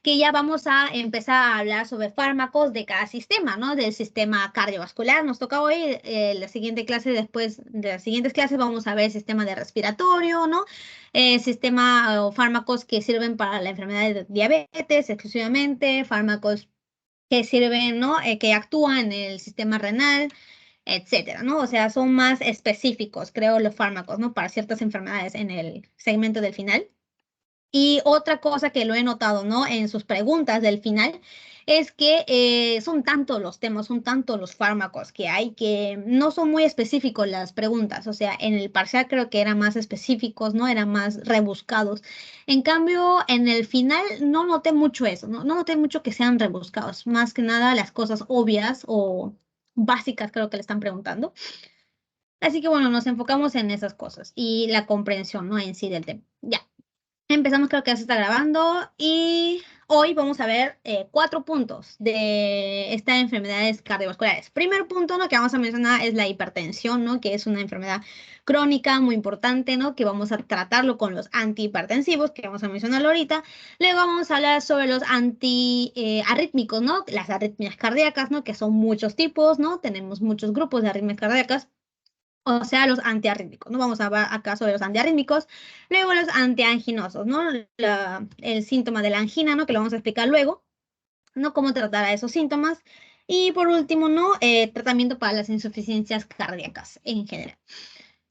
que ya vamos a empezar a hablar sobre fármacos de cada sistema, ¿no? Del sistema cardiovascular. Nos toca hoy, la siguiente clase, después de las siguientes clases vamos a ver el sistema de respiratorio, ¿no? Sistema o fármacos que sirven para la enfermedad de diabetes exclusivamente, fármacos que sirven, ¿no? Que actúan en el sistema renal, etcétera, ¿no? O sea, son más específicos, creo, los fármacos, ¿no? Para ciertas enfermedades en el segmento del final. Y otra cosa que lo he notado, ¿no? En sus preguntas del final, es que son tantos los temas, son tantos los fármacos que hay que no son muy específicos las preguntas. O sea, en el parcial creo que eran más específicos, ¿no? Eran más rebuscados. En cambio, en el final no noté mucho eso, ¿no? No noté mucho que sean rebuscados. Más que nada las cosas obvias o básicas creo que le están preguntando. Así que bueno, nos enfocamos en esas cosas y la comprensión, ¿no? En sí del tema. Ya. Empezamos, creo que ya se está grabando y hoy vamos a ver 4 puntos de estas enfermedades cardiovasculares. Primer punto, ¿no? Que vamos a mencionar es la hipertensión, ¿no? Que es una enfermedad crónica muy importante, ¿no? Que vamos a tratarlo con los antihipertensivos, que vamos a mencionarlo ahorita. Luego vamos a hablar sobre los antiarrítmicos, ¿no? Las arritmias cardíacas, ¿no? Que son muchos tipos, ¿no? Tenemos muchos grupos de arritmias cardíacas. O sea, los antiarrítmicos, ¿no? Vamos a hablar acá sobre los antiarrítmicos. Luego los antianginosos, ¿no? El síntoma de la angina, ¿no? Que lo vamos a explicar luego, ¿no? Cómo tratar a esos síntomas. Y por último, ¿no? Tratamiento para las insuficiencias cardíacas en general.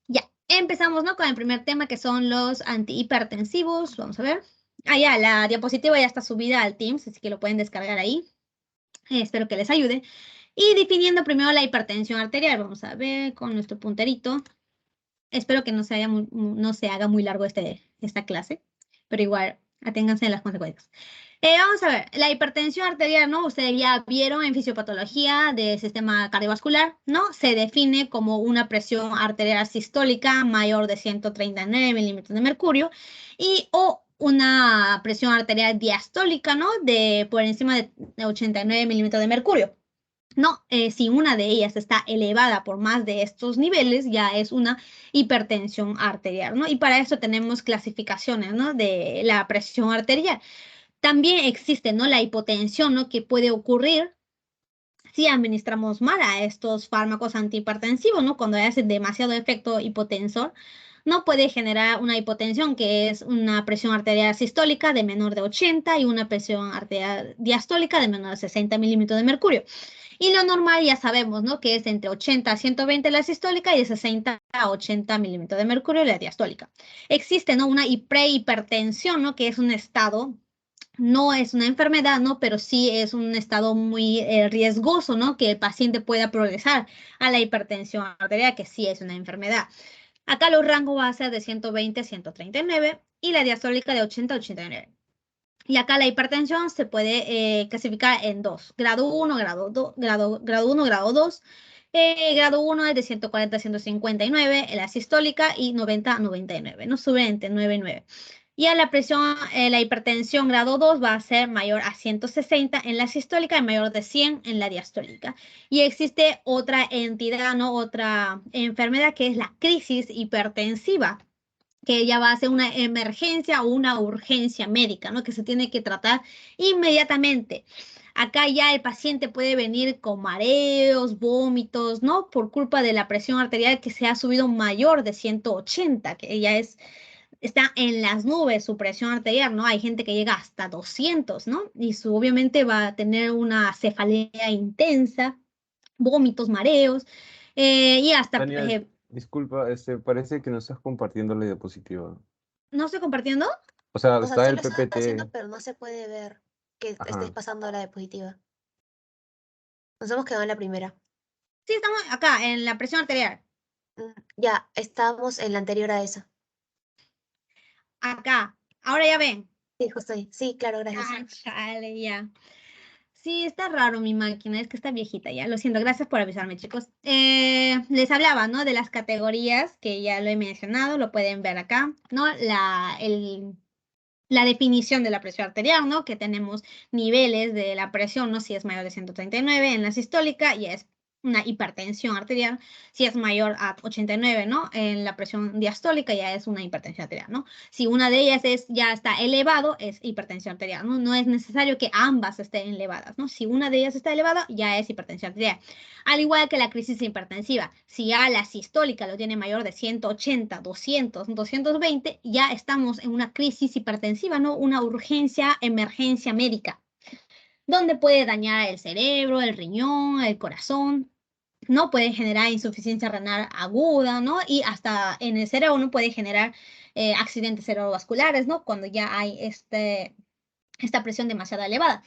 Ya, empezamos, ¿no? Con el primer tema que son los antihipertensivos. Vamos a ver. Ah, ya, la diapositiva ya está subida al Teams, así que lo pueden descargar ahí. Espero que les ayude. Y definiendo primero la hipertensión arterial. Vamos a ver con nuestro punterito. Espero que no se haga muy largo esta clase, pero igual aténganse a las consecuencias. Vamos a ver, la hipertensión arterial, ¿no? Ustedes ya vieron en fisiopatología del sistema cardiovascular, ¿no? Se define como una presión arterial sistólica mayor de 139 milímetros de mercurio o una presión arterial diastólica, ¿no? Por encima de 89 milímetros de mercurio. No, si una de ellas está elevada por más de estos niveles, ya es una hipertensión arterial, ¿no? Y para eso tenemos clasificaciones, ¿no? De la presión arterial. También existe, ¿no? La hipotensión, ¿no? Que puede ocurrir si administramos mal a estos fármacos antihipertensivos, ¿no? Cuando hace demasiado efecto hipotensor, no puede generar una hipotensión, que es una presión arterial sistólica de menor de 80 y una presión arterial diastólica de menor de 60 milímetros de mercurio. Y lo normal ya sabemos, ¿no? Que es entre 80 a 120 la sistólica y de 60 a 80 milímetros de mercurio la diastólica. Existe, ¿no? Una prehipertensión, ¿no? Que es un estado, no es una enfermedad, ¿no? Pero sí es un estado muy riesgoso, ¿no? Que el paciente pueda progresar a la hipertensión arterial, que sí es una enfermedad. Acá los rangos van a ser de 120 a 139 y la diastólica de 80 a 89. Y acá la hipertensión se puede clasificar en dos: grado 1, grado 2, grado 1, grado 2. Grado 1 es de 140 a 159, la sistólica, y 90 a 99, no sube entre 9 y 9. Y a la presión, la hipertensión grado 2 va a ser mayor a 160 en la sistólica y mayor de 100 en la diastólica. Y existe otra entidad, ¿no? Otra enfermedad que es la crisis hipertensiva, que ya va a ser una emergencia o una urgencia médica, ¿no? Que se tiene que tratar inmediatamente. Acá ya el paciente puede venir con mareos, vómitos, ¿no? Por culpa de la presión arterial que se ha subido mayor de 180, que ya está en las nubes su presión arterial, ¿no? Hay gente que llega hasta 200, ¿no? Y obviamente va a tener una cefalea intensa, vómitos, mareos, y hasta Tania, disculpa, parece que no estás compartiendo la diapositiva. ¿no estoy compartiendo? O sea, O sea, está sí el lo estás haciendo, PPT. pero no se puede ver que estés Ajá. pasando a la diapositiva. Nos hemos quedado en la primera. Sí, estamos acá, en la presión arterial. Ya, estábamos en la anterior a esa. Acá. Ahora ya ven. Sí, justo ahí. Sí, claro, gracias. Ah, chale, ya. Sí, está raro mi máquina, es que está viejita ya. Lo siento, gracias por avisarme, chicos. Les hablaba, ¿no? De las categorías, que ya lo he mencionado, lo pueden ver acá, ¿no? La definición de la presión arterial, ¿no? Que tenemos niveles de la presión, ¿no? Si es mayor de 139 en la sistólica, y es una hipertensión arterial. Si es mayor a 89, ¿no? En la presión diastólica ya es una hipertensión arterial, ¿no? Si una de ellas ya está elevado, es hipertensión arterial, ¿no? No es necesario que ambas estén elevadas, ¿no? Si una de ellas está elevada, ya es hipertensión arterial. Al igual que la crisis hipertensiva, si ya la sistólica lo tiene mayor de 180, 200, 220, ya estamos en una crisis hipertensiva, ¿no? Una urgencia, emergencia médica, donde puede dañar el cerebro, el riñón, el corazón, ¿no? Puede generar insuficiencia renal aguda, ¿no? Y hasta en el cerebro, ¿no? Puede generar accidentes cerebrovasculares, ¿no? Cuando ya hay esta presión demasiado elevada.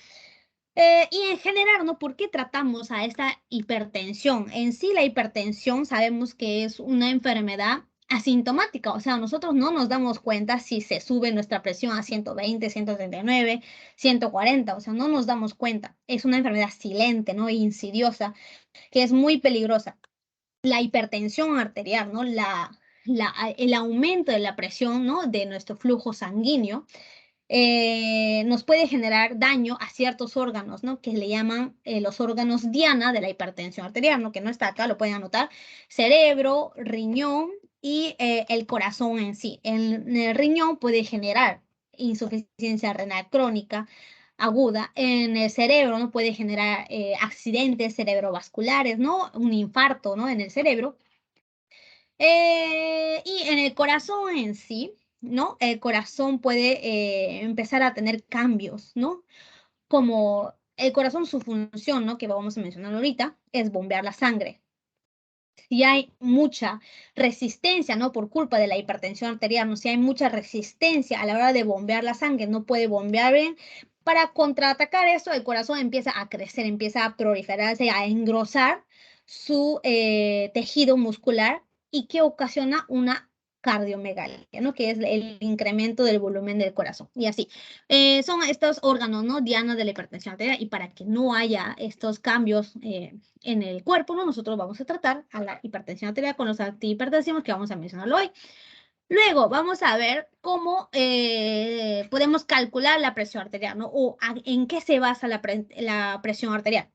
Y en general, ¿no? ¿Por qué tratamos a esta hipertensión? En sí, la hipertensión sabemos que es una enfermedad asintomática, o sea, nosotros no nos damos cuenta si se sube nuestra presión a 120, 139, 140, o sea, no nos damos cuenta. Es una enfermedad silente, ¿no? Insidiosa, que es muy peligrosa. La hipertensión arterial, ¿no? El aumento de la presión, ¿no? De nuestro flujo sanguíneo nos puede generar daño a ciertos órganos, ¿no? Que le llaman los órganos diana de la hipertensión arterial, ¿no? Que no está acá, lo pueden anotar. Cerebro, riñón y el corazón en sí. En el riñón puede generar insuficiencia renal crónica aguda. En el cerebro, ¿no? Puede generar accidentes cerebrovasculares, ¿no? Un infarto, ¿no? En el cerebro. Y en el corazón en sí, ¿no? El corazón puede empezar a tener cambios, ¿no? Como el corazón, su función, ¿no? Que vamos a mencionar ahorita, es bombear la sangre. Si hay mucha resistencia, ¿no? Por culpa de la hipertensión arterial, ¿no? Si hay mucha resistencia a la hora de bombear la sangre, no puede bombear bien. Para contraatacar eso, el corazón empieza a crecer, empieza a proliferarse, a engrosar su tejido muscular y que ocasiona una cardiomegalia, ¿no? Que es el incremento del volumen del corazón. Y así. Son estos órganos, ¿no? Diana de la hipertensión arterial. Y para que no haya estos cambios en el cuerpo, ¿no? Nosotros vamos a tratar a la hipertensión arterial con los antihipertensivos que vamos a mencionarlo hoy. Luego vamos a ver cómo podemos calcular la presión arterial, ¿no? O en qué se basa la presión arterial.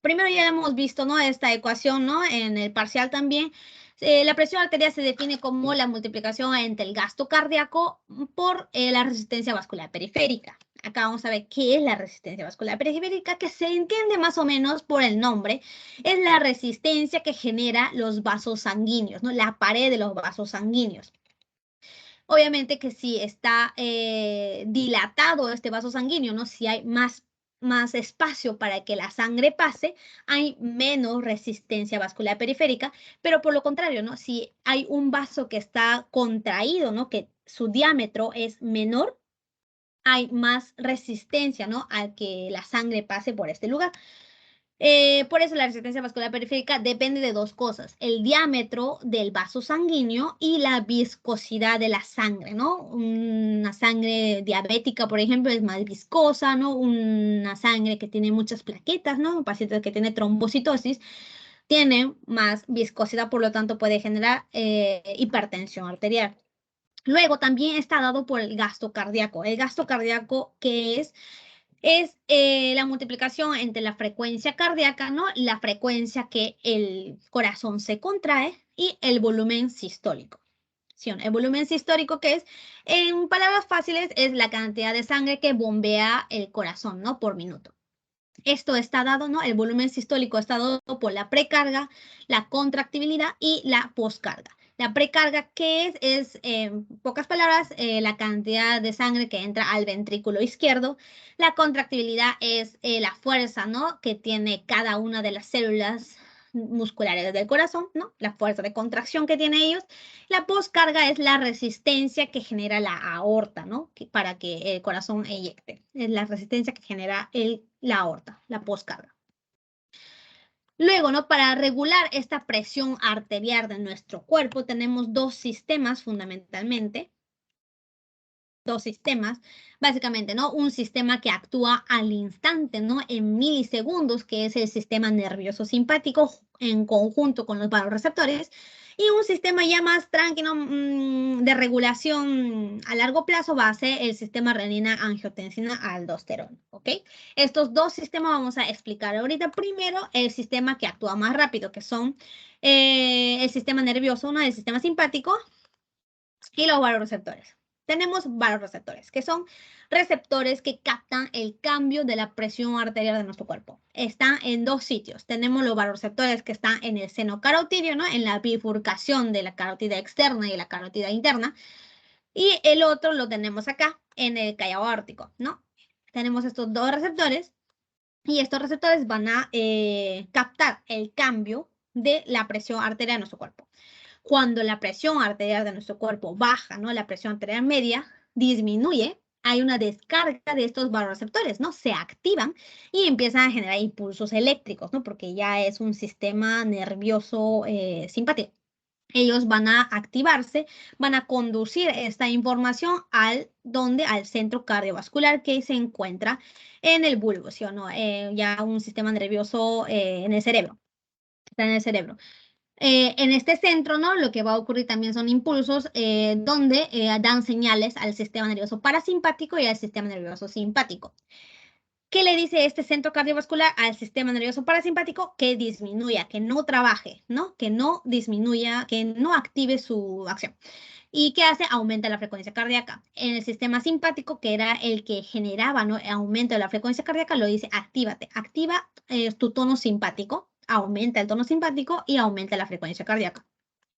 Primero ya hemos visto, ¿no? Esta ecuación, ¿no? En el parcial también. La presión arterial se define como la multiplicación entre el gasto cardíaco por la resistencia vascular periférica. Acá vamos a ver qué es la resistencia vascular periférica, que se entiende más o menos por el nombre. Es la resistencia que genera los vasos sanguíneos, ¿no? La pared de los vasos sanguíneos. Obviamente que si está dilatado este vaso sanguíneo, ¿no? Si hay más espacio para que la sangre pase, hay menos resistencia vascular periférica, pero por lo contrario, ¿no? Si hay un vaso que está contraído, ¿no? Que su diámetro es menor, hay más resistencia, ¿no? A que la sangre pase por este lugar. Por eso la resistencia vascular periférica depende de dos cosas, el diámetro del vaso sanguíneo y la viscosidad de la sangre, ¿no? Una sangre diabética, por ejemplo, es más viscosa, ¿no? Una sangre que tiene muchas plaquetas, ¿no? Un paciente que tiene trombocitosis tiene más viscosidad, por lo tanto puede generar hipertensión arterial. Luego también está dado por el gasto cardíaco. El gasto cardíaco, ¿qué es? Es la multiplicación entre la frecuencia cardíaca, ¿no? La frecuencia que el corazón se contrae y el volumen sistólico. ¿Sí? El volumen sistólico, que es, en palabras fáciles, es la cantidad de sangre que bombea el corazón, ¿no? Por minuto. Esto está dado, ¿no? El volumen sistólico está dado por la precarga, la contractibilidad y la poscarga. La precarga, ¿qué es? Es, en pocas palabras, la cantidad de sangre que entra al ventrículo izquierdo. La contractibilidad es la fuerza, ¿no? Que tiene cada una de las células musculares del corazón, ¿no? La fuerza de contracción que tiene ellos. La poscarga es la resistencia que genera la aorta, ¿no? Para que el corazón eyecte. Es la resistencia que genera la aorta, la poscarga. Luego, ¿no? Para regular esta presión arterial de nuestro cuerpo tenemos dos sistemas fundamentalmente. Dos sistemas, básicamente, ¿no? Un sistema que actúa al instante, ¿no? En milisegundos, que es el sistema nervioso simpático en conjunto con los vasoreceptores, Y un sistema ya más tranquilo de regulación a largo plazo va a ser el sistema renina-angiotensina-aldosterona, ¿ok? Estos dos sistemas vamos a explicar ahorita. Primero, el sistema que actúa más rápido, que son el sistema nervioso, el sistema simpático y los vasoreceptores. Tenemos vasoreceptores, que son receptores que captan el cambio de la presión arterial de nuestro cuerpo. Están en dos sitios. Tenemos los vasoreceptores que están en el seno carotídeo, ¿no? En la bifurcación de la carótida externa y la carótida interna. Y el otro lo tenemos acá, en el callado aórtico, ¿no? Tenemos estos dos receptores y estos receptores van a captar el cambio de la presión arterial de nuestro cuerpo. Cuando la presión arterial de nuestro cuerpo baja, ¿no? La presión arterial media disminuye, hay una descarga de estos vasoreceptores, ¿no? Se activan y empiezan a generar impulsos eléctricos, ¿no? Porque ya es un sistema nervioso simpático. Ellos van a activarse, van a conducir esta información al centro cardiovascular que se encuentra en el bulbo, ¿sí o no? Ya un sistema nervioso en el cerebro. Está en el cerebro. En este centro, ¿no? Lo que va a ocurrir también son impulsos donde dan señales al sistema nervioso parasimpático y al sistema nervioso simpático. ¿Qué le dice este centro cardiovascular al sistema nervioso parasimpático? Que disminuya, que no trabaje, ¿no? Que no disminuya, que no active su acción. ¿Y qué hace? Aumenta la frecuencia cardíaca. En el sistema simpático, que era el que generaba, ¿no? Aumento de la frecuencia cardíaca, lo dice actívate. Activa tu tono simpático, aumenta el tono simpático y aumenta la frecuencia cardíaca.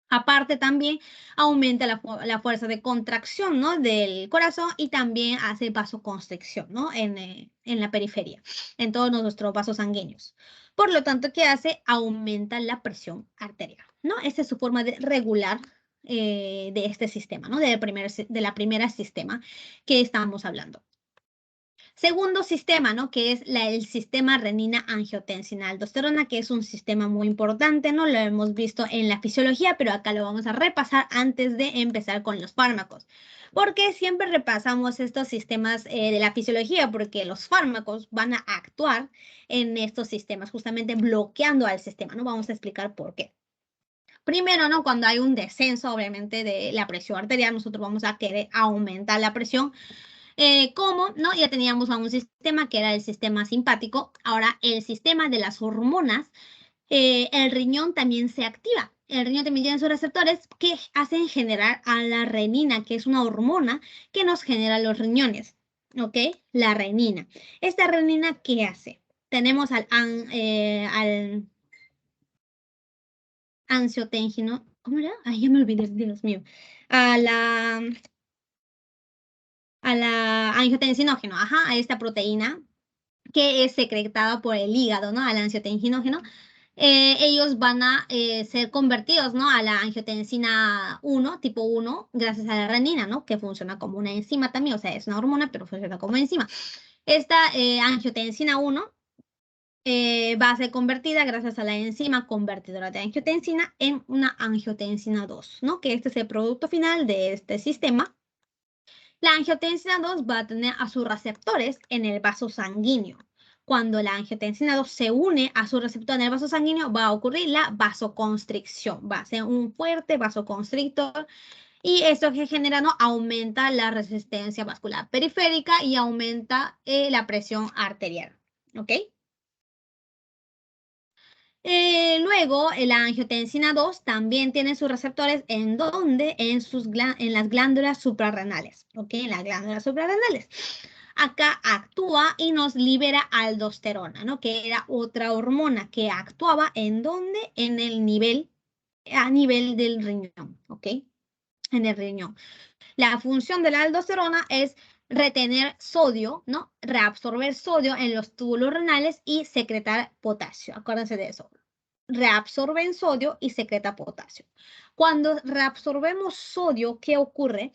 Aparte también aumenta la fuerza de contracción, ¿no? Del corazón y también hace vasoconstricción, ¿no? En la periferia, en todos nuestros vasos sanguíneos. Por lo tanto, ¿qué hace? Aumenta la presión arterial, ¿no? Esa es su forma de regular de este sistema, ¿no? De la primera sistema que estamos hablando. Segundo sistema, ¿no? Que es el sistema renina-angiotensina-aldosterona, que es un sistema muy importante, ¿no? Lo hemos visto en la fisiología, pero acá lo vamos a repasar antes de empezar con los fármacos. Porque siempre repasamos estos sistemas de la fisiología, porque los fármacos van a actuar en estos sistemas, justamente bloqueando al sistema, ¿no? Vamos a explicar por qué. Primero, ¿no? Cuando hay un descenso, obviamente, de la presión arterial, nosotros vamos a querer aumentar la presión. ¿Cómo? ¿No? Ya teníamos a un sistema que era el sistema simpático. Ahora, el sistema de las hormonas, el riñón también se activa. El riñón también tiene sus receptores que hacen generar a la renina, que es una hormona que nos genera los riñones. ¿Ok? La renina. ¿Esta renina qué hace? Tenemos al angiotensino. ¿Cómo era? Ay, ya me olvidé, Dios mío. A la angiotensinógeno, a esta proteína que es secretada por el hígado, ¿no? Al angiotensinógeno. Ellos van a ser convertidos, ¿no? A la angiotensina 1, tipo 1, gracias a la renina, ¿no? Que funciona como una enzima también, o sea, es una hormona, pero funciona como enzima. Esta angiotensina 1 va a ser convertida gracias a la enzima convertidora de angiotensina en una angiotensina 2, ¿no? Que este es el producto final de este sistema. La angiotensina 2 va a tener a sus receptores en el vaso sanguíneo. Cuando la angiotensina 2 se une a su receptor en el vaso sanguíneo, va a ocurrir la vasoconstricción. Va a ser un fuerte vasoconstrictor y esto que genera, ¿no? Aumenta la resistencia vascular periférica y aumenta la presión arterial. ¿Ok? Luego, la angiotensina 2 también tiene sus receptores en donde en las glándulas suprarrenales, ¿ok? En las glándulas suprarrenales. Acá actúa y nos libera aldosterona, ¿no? Que era otra hormona que actuaba en donde en el nivel, a nivel del riñón, ¿ok? En el riñón. La función de la aldosterona es retener sodio, ¿no? Reabsorber sodio en los túbulos renales y secretar potasio. Acuérdense de eso. Reabsorben sodio y secreta potasio. Cuando reabsorbemos sodio, ¿qué ocurre?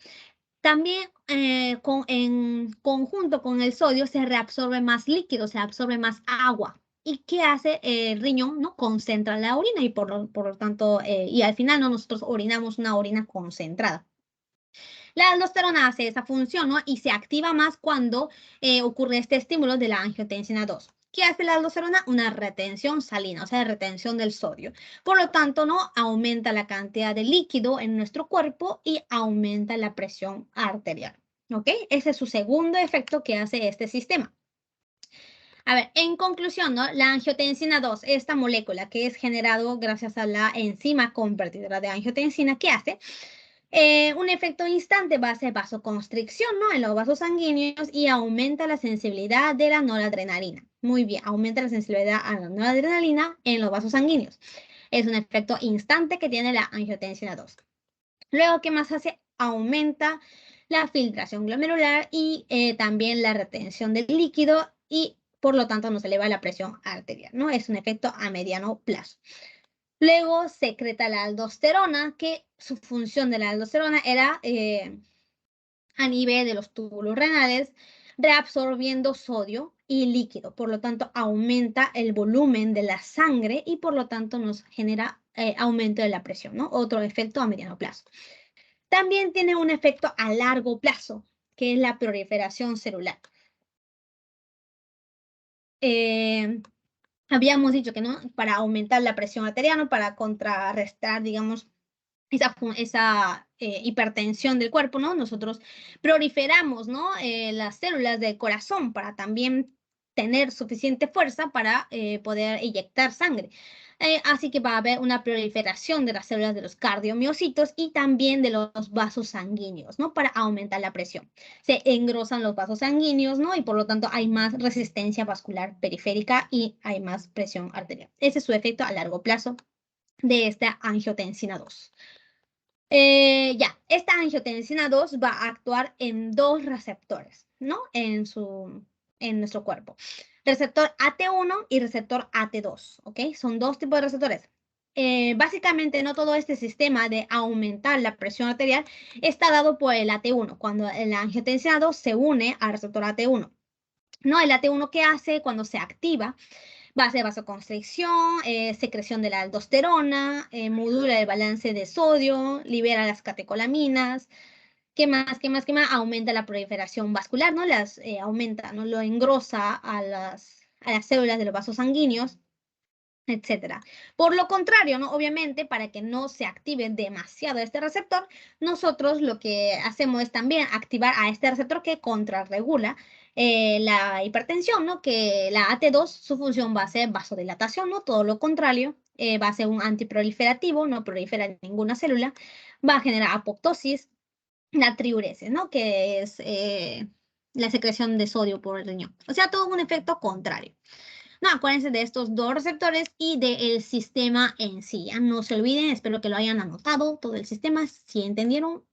También en conjunto con el sodio se reabsorbe más líquido, se absorbe más agua. ¿Y qué hace el riñón? ¿No? Concentra la orina y por lo tanto, y al final ¿no? nosotros orinamos una orina concentrada. La aldosterona hace esa función, ¿no? Y se activa más cuando ocurre este estímulo de la angiotensina 2. ¿Qué hace la aldosterona? Una retención salina, o sea, retención del sodio. Por lo tanto, ¿no? Aumenta la cantidad de líquido en nuestro cuerpo y aumenta la presión arterial. ¿Ok? Ese es su segundo efecto que hace este sistema. A ver, en conclusión, ¿no? La angiotensina 2, esta molécula que es generado gracias a la enzima convertidora de angiotensina, ¿qué hace? Un efecto instante va a ser vasoconstricción, ¿no? En los vasos sanguíneos y aumenta la sensibilidad de la noradrenalina. Muy bien, aumenta la sensibilidad a la noradrenalina en los vasos sanguíneos. Es un efecto instante que tiene la angiotensina 2. Luego, ¿qué más hace? Aumenta la filtración glomerular y también la retención del líquido y por lo tanto nos eleva la presión arterial, ¿no? Es un efecto a mediano plazo. Luego secreta la aldosterona, que su función de la aldosterona era a nivel de los túbulos renales, reabsorbiendo sodio y líquido. Por lo tanto, aumenta el volumen de la sangre y por lo tanto nos genera aumento de la presión, ¿no? Otro efecto a mediano plazo. También tiene un efecto a largo plazo, que es la proliferación celular. Habíamos dicho que no, para aumentar la presión arterial, ¿no? Para contrarrestar, digamos, esa hipertensión del cuerpo, ¿no? Nosotros proliferamos, ¿no? Las células del corazón para también tener suficiente fuerza para poder inyectar sangre. Así que va a haber una proliferación de las células de los cardiomiocitos y también de los vasos sanguíneos, ¿no? Para aumentar la presión. Se engrosan los vasos sanguíneos, ¿no? Y por lo tanto hay más resistencia vascular periférica y hay más presión arterial. Ese es su efecto a largo plazo de esta angiotensina 2. Esta angiotensina 2 va a actuar en dos receptores, ¿no? En nuestro cuerpo. Receptor AT1 y receptor AT2, ¿ok? Son dos tipos de receptores. Básicamente, no todo este sistema de aumentar la presión arterial está dado por el AT1, cuando la angiotensina 2 se une al receptor AT1. ¿No? El AT1, ¿qué hace cuando se activa? Va a hacer vasoconstricción, secreción de la aldosterona, modula el balance de sodio, libera las catecolaminas. ¿Qué más? Aumenta la proliferación vascular, ¿no? Aumenta, ¿no? Lo engrosa a las células de los vasos sanguíneos, etcétera. Por lo contrario, ¿no? Obviamente, para que no se active demasiado este receptor, nosotros lo que hacemos es también activar a este receptor que contrarregula la hipertensión, ¿no? Que la AT2, su función va a ser vasodilatación, ¿no? Todo lo contrario, va a ser un antiproliferativo, no prolifera ninguna célula, va a generar apoptosis, la triuresis, ¿no? Que es la secreción de sodio por el riñón. O sea, todo un efecto contrario. No, acuérdense de estos dos receptores y del sistema en sí. Ya no se olviden, espero que lo hayan anotado, todo el sistema. Si entendieron,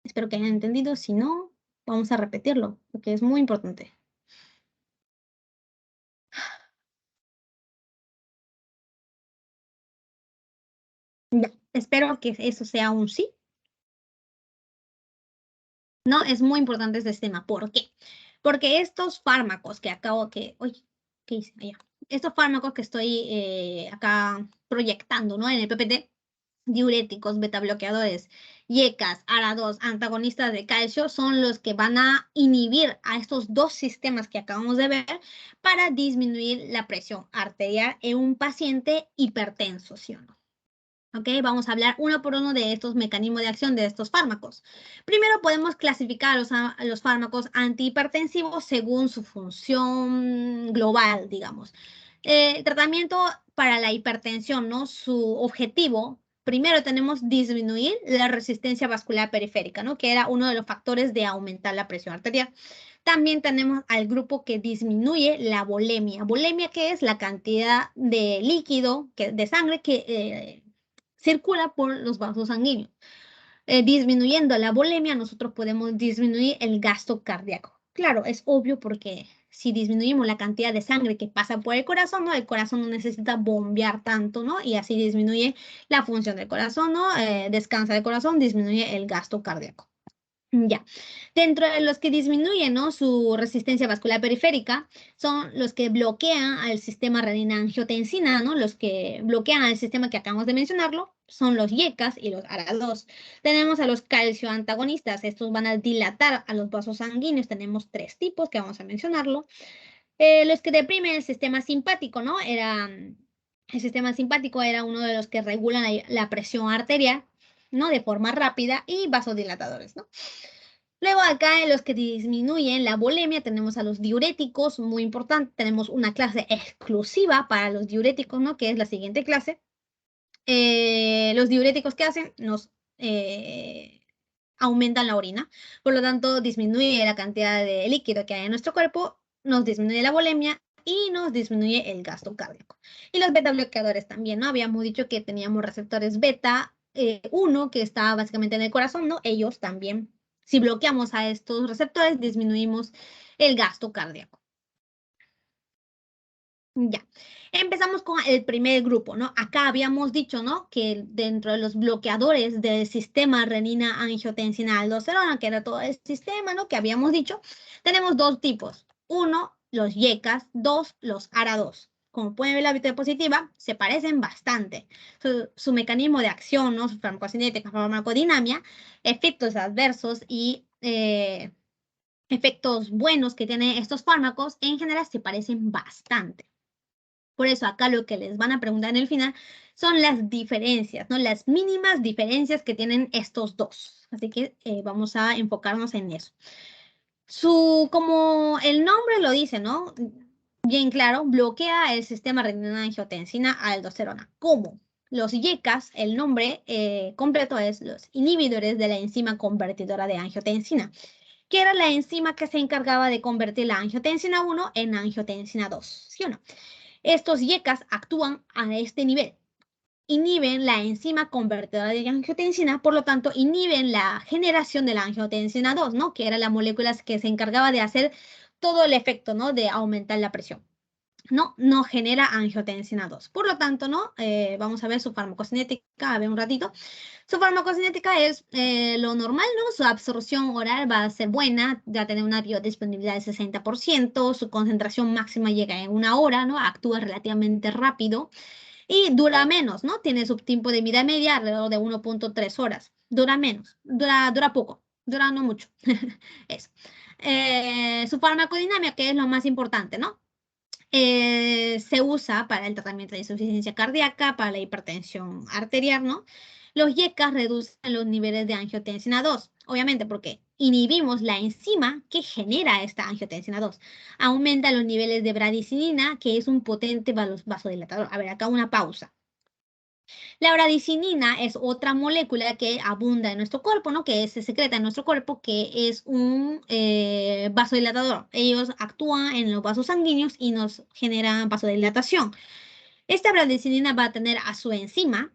espero que hayan entendido. Si no, vamos a repetirlo, porque es muy importante. Ya, espero que eso sea un sí. No, es muy importante este sistema. ¿Por qué? Porque estos fármacos que acabo que... Uy, ¿qué hice? Allá. Estos fármacos que estoy acá proyectando, ¿no? En el PPT, diuréticos, betabloqueadores, YECAS, ARA2, antagonistas de calcio, son los que van a inhibir a estos dos sistemas que acabamos de ver para disminuir la presión arterial en un paciente hipertenso, ¿sí o no? ¿Ok? Vamos a hablar uno por uno de estos mecanismos de acción de estos fármacos. Primero podemos clasificar a los fármacos antihipertensivos según su función global, digamos. El tratamiento para la hipertensión, ¿no? Su objetivo, primero tenemos disminuir la resistencia vascular periférica, ¿no? Que era uno de los factores de aumentar la presión arterial. También tenemos al grupo que disminuye la volemia. Volemia, que es la cantidad de líquido, de sangre que circula por los vasos sanguíneos. Disminuyendo la volemia, nosotros podemos disminuir el gasto cardíaco. Claro, es obvio porque si disminuimos la cantidad de sangre que pasa por el corazón, ¿no? El corazón no necesita bombear tanto, ¿no? Y así disminuye la función del corazón, ¿no? Descansa el corazón, disminuye el gasto cardíaco. Ya. Dentro de los que disminuyen, ¿no? Su resistencia vascular periférica son los que bloquean al sistema renina-angiotensina, ¿no? Los que bloquean al sistema que acabamos de mencionarlo son los YECAS y los ARA2. Tenemos a los calcioantagonistas. Estos van a dilatar a los vasos sanguíneos. Tenemos tres tipos que vamos a mencionarlo. Los que deprimen el sistema simpático, ¿no? El sistema simpático era uno de los que regulan la presión arterial, ¿no? De forma rápida y vasodilatadores, ¿no? Luego acá en los que disminuyen la volemia tenemos a los diuréticos, muy importante, tenemos una clase exclusiva para los diuréticos, ¿no? Que es la siguiente clase. Los diuréticos que hacen nos aumentan la orina, por lo tanto disminuye la cantidad de líquido que hay en nuestro cuerpo, nos disminuye la volemia y nos disminuye el gasto cardíaco. Y los beta bloqueadores también, ¿no? Habíamos dicho que teníamos receptores beta 1 que está básicamente en el corazón, ¿no? Ellos también, si bloqueamos a estos receptores, disminuimos el gasto cardíaco. Ya, empezamos con el primer grupo, ¿no? Acá habíamos dicho, ¿no? Que dentro de los bloqueadores del sistema renina-angiotensina-aldosterona, que era todo el sistema, ¿no? Que habíamos dicho, tenemos dos tipos. Uno, los YECAS, dos, los ARA2. Como pueden ver la diapositiva, se parecen bastante. Su mecanismo de acción, ¿no? Su farmacocinética, farmacodinamia, efectos adversos y efectos buenos que tienen estos fármacos, en general se parecen bastante. Por eso acá lo que les van a preguntar en el final son las diferencias, ¿no? Las mínimas diferencias que tienen estos dos. Así que vamos a enfocarnos en eso. Como el nombre lo dice, ¿no? Bien claro, bloquea el sistema renina-angiotensina-aldosterona. ¿Cómo? Los YECAS, el nombre completo es los inhibidores de la enzima convertidora de angiotensina, que era la enzima que se encargaba de convertir la angiotensina 1 en angiotensina 2, ¿sí o no? Estos YECAS actúan a este nivel. Inhiben la enzima convertidora de angiotensina, por lo tanto, inhiben la generación de la angiotensina 2, ¿no? Que era la molécula que se encargaba de hacer todo el efecto, ¿no? De aumentar la presión. No genera angiotensina 2. Por lo tanto, ¿no? Vamos a ver su farmacocinética, a ver un ratito. Su farmacocinética es lo normal, ¿no? Su absorción oral va a ser buena, va a tener una biodisponibilidad del 60%, su concentración máxima llega en 1 hora, ¿no? Actúa relativamente rápido y dura menos, ¿no? Tiene su tiempo de vida media alrededor de 1.3 horas. Dura menos, dura poco, dura no mucho. Eso. Su farmacodinamia, que es lo más importante, ¿no? Se usa para el tratamiento de insuficiencia cardíaca, para la hipertensión arterial, ¿no? Los YECAS reducen los niveles de angiotensina 2, obviamente porque inhibimos la enzima que genera esta angiotensina 2. Aumenta los niveles de bradicinina, que es un potente vasodilatador. A ver, acá una pausa. La bradicinina es otra molécula que abunda en nuestro cuerpo, ¿no? Que se secreta en nuestro cuerpo, que es un vasodilatador. Ellos actúan en los vasos sanguíneos y nos generan vasodilatación. Esta bradicinina va a tener a su enzima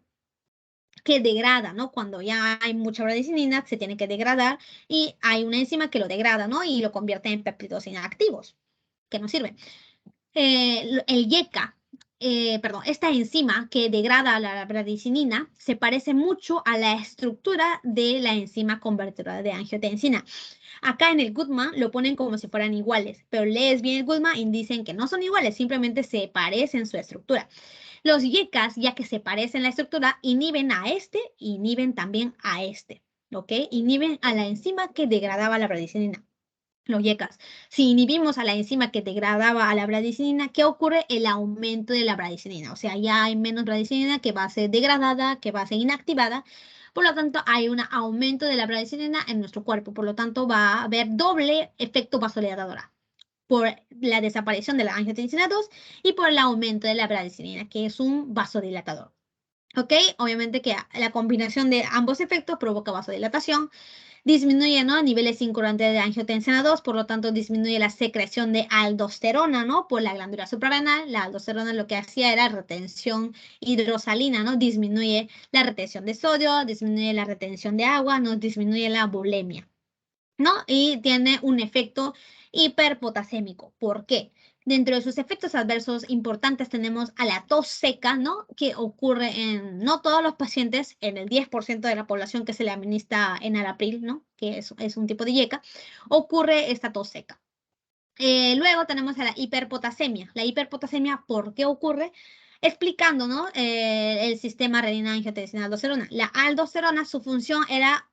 que degrada, ¿no? Cuando ya hay mucha bradicinina, se tiene que degradar y hay una enzima que lo degrada, ¿no? Y lo convierte en péptidos inactivos, que no sirven. El YECA, perdón, esta enzima que degrada la bradicinina se parece mucho a la estructura de la enzima convertidora de angiotensina. Acá en el Goodman lo ponen como si fueran iguales, pero lees bien el Goodman y dicen que no son iguales, simplemente se parecen su estructura. Los YECAS, ya que se parecen la estructura, inhiben a este, inhiben también a este, ¿ok? Inhiben a la enzima que degradaba la bradicinina. Los YECAS. Si inhibimos a la enzima que degradaba a la bradicinina, ¿qué ocurre? El aumento de la bradicinina. O sea, ya hay menos bradicinina que va a ser degradada, que va a ser inactivada. Por lo tanto, hay un aumento de la bradicinina en nuestro cuerpo. Por lo tanto, va a haber doble efecto vasodilatador por la desaparición de la angiotensina 2 y por el aumento de la bradicinina, que es un vasodilatador. ¿Ok? Obviamente que la combinación de ambos efectos provoca vasodilatación. Disminuye, ¿no? Niveles incongruentes de angiotensina 2, por lo tanto disminuye la secreción de aldosterona, ¿no? Por la glándula suprarrenal. La aldosterona lo que hacía era retención hidrosalina, ¿no? Disminuye la retención de sodio, disminuye la retención de agua, ¿no? Disminuye la bulimia, ¿no? Y tiene un efecto hiperpotasémico. ¿Por qué? Dentro de sus efectos adversos importantes tenemos a la tos seca, ¿no? Que ocurre en no todos los pacientes, en el 10% de la población que se le administra enalapril, ¿no? Que es un tipo de YECA, ocurre esta tos seca. Luego tenemos a la hiperpotasemia. La hiperpotasemia, ¿por qué ocurre? Explicando, ¿no? El sistema renina-angiotensina-aldosterona. La aldosterona, su función era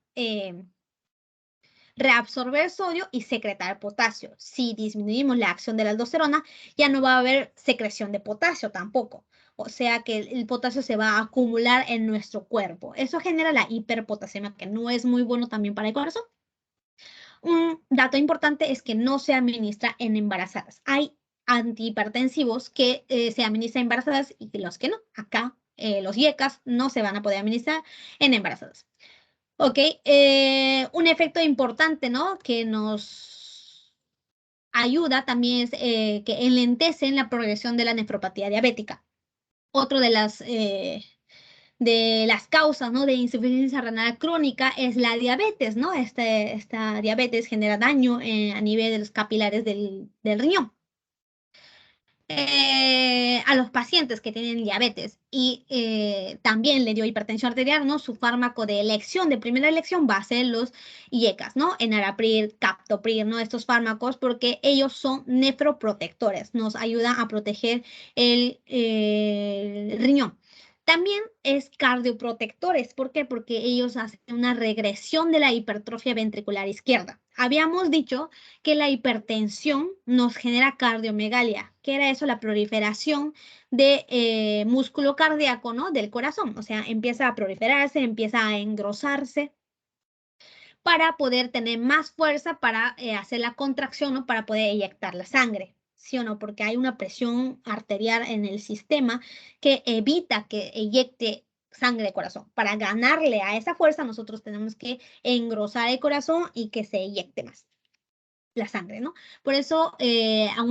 reabsorber sodio y secretar potasio. Si disminuimos la acción de la aldosterona, ya no va a haber secreción de potasio tampoco. O sea que el potasio se va a acumular en nuestro cuerpo. Eso genera la hiperpotasemia, que no es muy bueno también para el corazón. Un dato importante es que no se administra en embarazadas. Hay antihipertensivos que se administran en embarazadas y los que no. Acá los IECAS no se van a poder administrar en embarazadas. Ok, un efecto importante, ¿no? Que nos ayuda también es que enlentecen la progresión de la nefropatía diabética. Otro de las causas, ¿no? de insuficiencia renal crónica es la diabetes, ¿no? Esta diabetes genera daño a nivel de los capilares del riñón. A los pacientes que tienen diabetes y también le dio hipertensión arterial, ¿no? Su fármaco de elección, de primera elección, va a ser los IECAS, ¿no? Enalapril, captopril, ¿no? Estos fármacos, porque ellos son nefroprotectores, nos ayudan a proteger el riñón. También es cardioprotectores. ¿Por qué? Porque ellos hacen una regresión de la hipertrofia ventricular izquierda. Habíamos dicho que la hipertensión nos genera cardiomegalia. ¿Qué era eso? La proliferación de músculo cardíaco, ¿no? Del corazón. O sea, empieza a proliferarse, empieza a engrosarse para poder tener más fuerza para hacer la contracción, ¿no? Para poder eyectar la sangre. ¿Sí o no? Porque hay una presión arterial en el sistema que evita que eyecte sangre de corazón. Para ganarle a esa fuerza, nosotros tenemos que engrosar el corazón y que se eyecte más la sangre, ¿no? Por eso a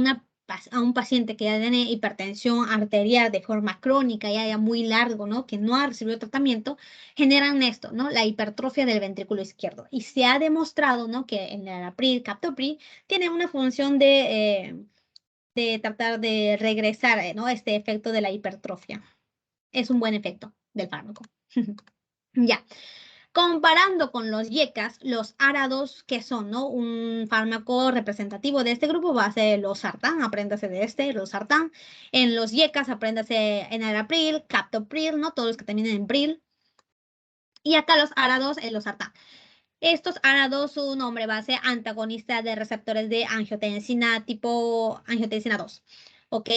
un paciente que ya tiene hipertensión arterial de forma crónica, ya muy largo, ¿no? Que no ha recibido tratamiento, generan esto, ¿no? La hipertrofia del ventrículo izquierdo. Y se ha demostrado, ¿no? Que el enalapril, captopril, tiene una función de tratar de regresar, ¿no? Este efecto de la hipertrofia. Es un buen efecto del fármaco. Ya. Comparando con los IECAS, los ARA2, que son, ¿no? Un fármaco representativo de este grupo, va a ser los sartán, apréndase de los sartán. En los IECAS, apréndase enalapril, captopril, ¿no? Todos los que terminan en pril. Y acá los ARA2 en los sartán. Estos ARA2, su nombre va a ser antagonista de receptores de angiotensina tipo angiotensina 2. ¿Ok?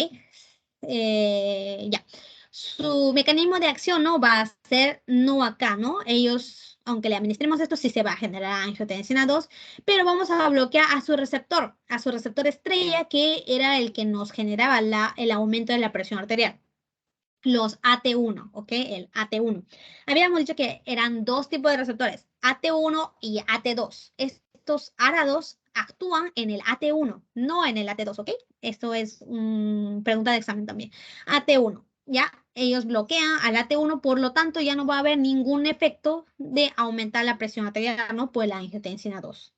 Ya. Su mecanismo de acción no va a ser no acá, ¿no? Ellos, aunque le administremos esto, sí se va a generar angiotensina 2, pero vamos a bloquear a su receptor estrella, que era el que nos generaba el aumento de la presión arterial. Los AT1, ¿ok? El AT1. Habíamos dicho que eran dos tipos de receptores, AT1 y AT2. Estos ARA2 actúan en el AT1, no en el AT2, ¿ok? Esto es una pregunta de examen también. AT1, ¿ya? Ellos bloquean al AT1, por lo tanto ya no va a haber ningún efecto de aumentar la presión arterial, ¿no? Por la angiotensina 2.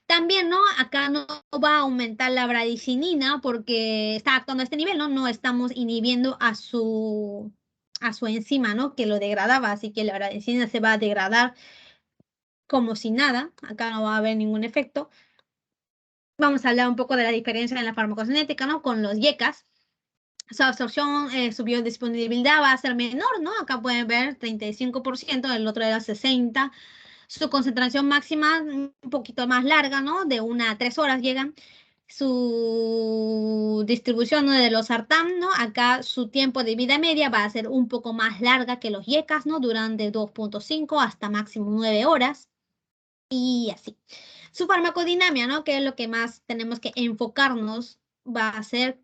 También, ¿no? Acá no va a aumentar la bradicinina porque está actuando a este nivel, ¿no? No estamos inhibiendo a su enzima, ¿no? Que lo degradaba, así que la bradicinina se va a degradar como si nada. Acá no va a haber ningún efecto. Vamos a hablar un poco de la diferencia en la farmacocinética, ¿no? Con los IECAS. Su absorción, su biodisponibilidad va a ser menor, ¿no? Acá pueden ver 35%, el otro era 60%. Su concentración máxima un poquito más larga, ¿no? De 1 a 3 horas llegan. Su distribución, ¿no? de los sartán, ¿no? Acá su tiempo de vida media va a ser un poco más larga que los IECAS, ¿no? Duran de 2.5 hasta máximo 9 horas. Y así. Su farmacodinámica, ¿no? Que es lo que más tenemos que enfocarnos, va a ser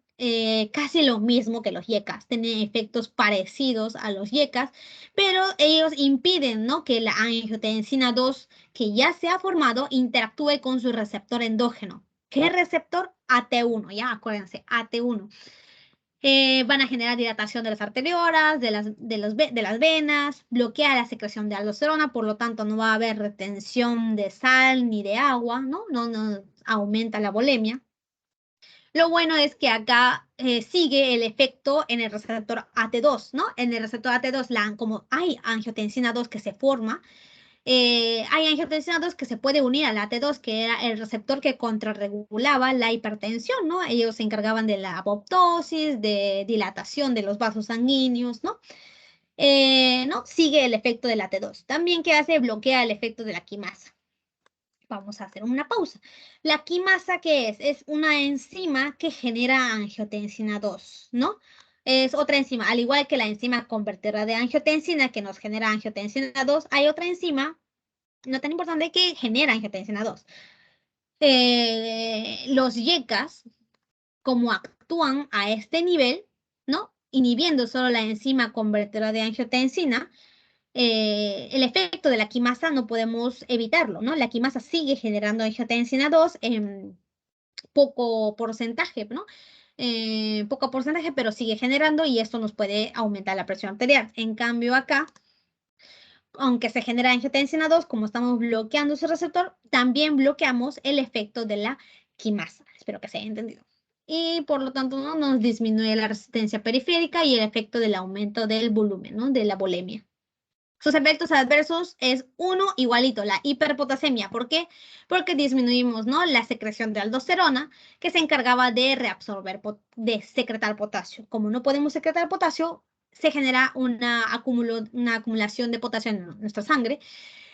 casi lo mismo que los IECAS. Tienen efectos parecidos a los IECAS, pero ellos impiden, ¿no? que la angiotensina 2, que ya se ha formado, interactúe con su receptor endógeno. ¿Qué receptor? AT1, ya acuérdense, AT1. Van a generar dilatación de las arteriolas, de las venas, bloquear la secreción de aldosterona, por lo tanto no va a haber retención de sal ni de agua, ¿no? No aumenta la volemia. Lo bueno es que acá sigue el efecto en el receptor AT2, ¿no? En el receptor AT2, como hay angiotensina 2 que se forma, hay angiotensina 2 que se puede unir al AT2, que era el receptor que contrarregulaba la hipertensión, ¿no? Ellos se encargaban de la apoptosis, de dilatación de los vasos sanguíneos, ¿no? ¿No? Sigue el efecto del AT2. También, ¿qué hace? Bloquea el efecto de la quimasa. Vamos a hacer una pausa. La quimasa, ¿qué es? Es una enzima que genera angiotensina 2, ¿no? Es otra enzima, al igual que la enzima convertidora de angiotensina que nos genera angiotensina 2, hay otra enzima, no tan importante, que genera angiotensina 2. Los YECAs, como actúan a este nivel, ¿no? Inhibiendo solo la enzima convertidora de angiotensina, el efecto de la quimasa no podemos evitarlo, ¿no? La quimasa sigue generando angiotensina 2 en poco porcentaje, ¿no? Poco porcentaje, pero sigue generando y esto nos puede aumentar la presión arterial. En cambio, acá, aunque se genera angiotensina 2, como estamos bloqueando ese receptor, también bloqueamos el efecto de la quimasa. Espero que se haya entendido. Y por lo tanto, ¿no? Nos disminuye la resistencia periférica y el efecto del aumento del volumen, ¿no? De la volemia. Sus efectos adversos es uno igualito, la hiperpotasemia. ¿Por qué? Porque disminuimos, ¿no? La secreción de aldosterona, que se encargaba de reabsorber, de secretar potasio. Como no podemos secretar potasio, se genera una acumulación de potasio en nuestra sangre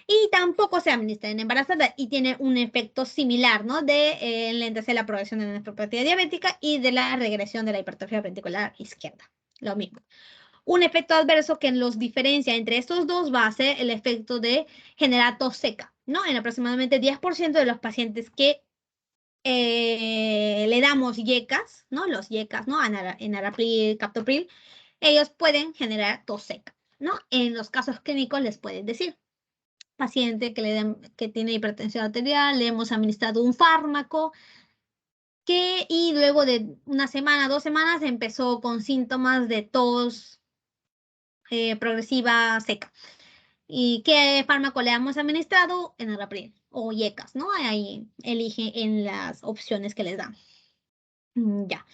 y tampoco se administra en embarazada y tiene un efecto similar, ¿no? De enlentecer la progresión de la nefropatía diabética y de la regresión de la hipertrofia ventricular izquierda. Lo mismo. Un efecto adverso que los diferencia entre estos dos va a ser el efecto de generar tos seca, ¿no? En aproximadamente 10% de los pacientes que le damos YECAs, ¿no? Los YECAs, ¿no? Enalapril, captopril, ellos pueden generar tos seca, ¿no? En los casos clínicos les pueden decir, paciente que tiene hipertensión arterial, le hemos administrado un fármaco, y luego de una semana, 2 semanas, empezó con síntomas de tos progresiva seca. ¿Y qué fármaco le hemos administrado? Enalapril o YECAs, ¿no? Ahí elige en las opciones que les dan. Ya.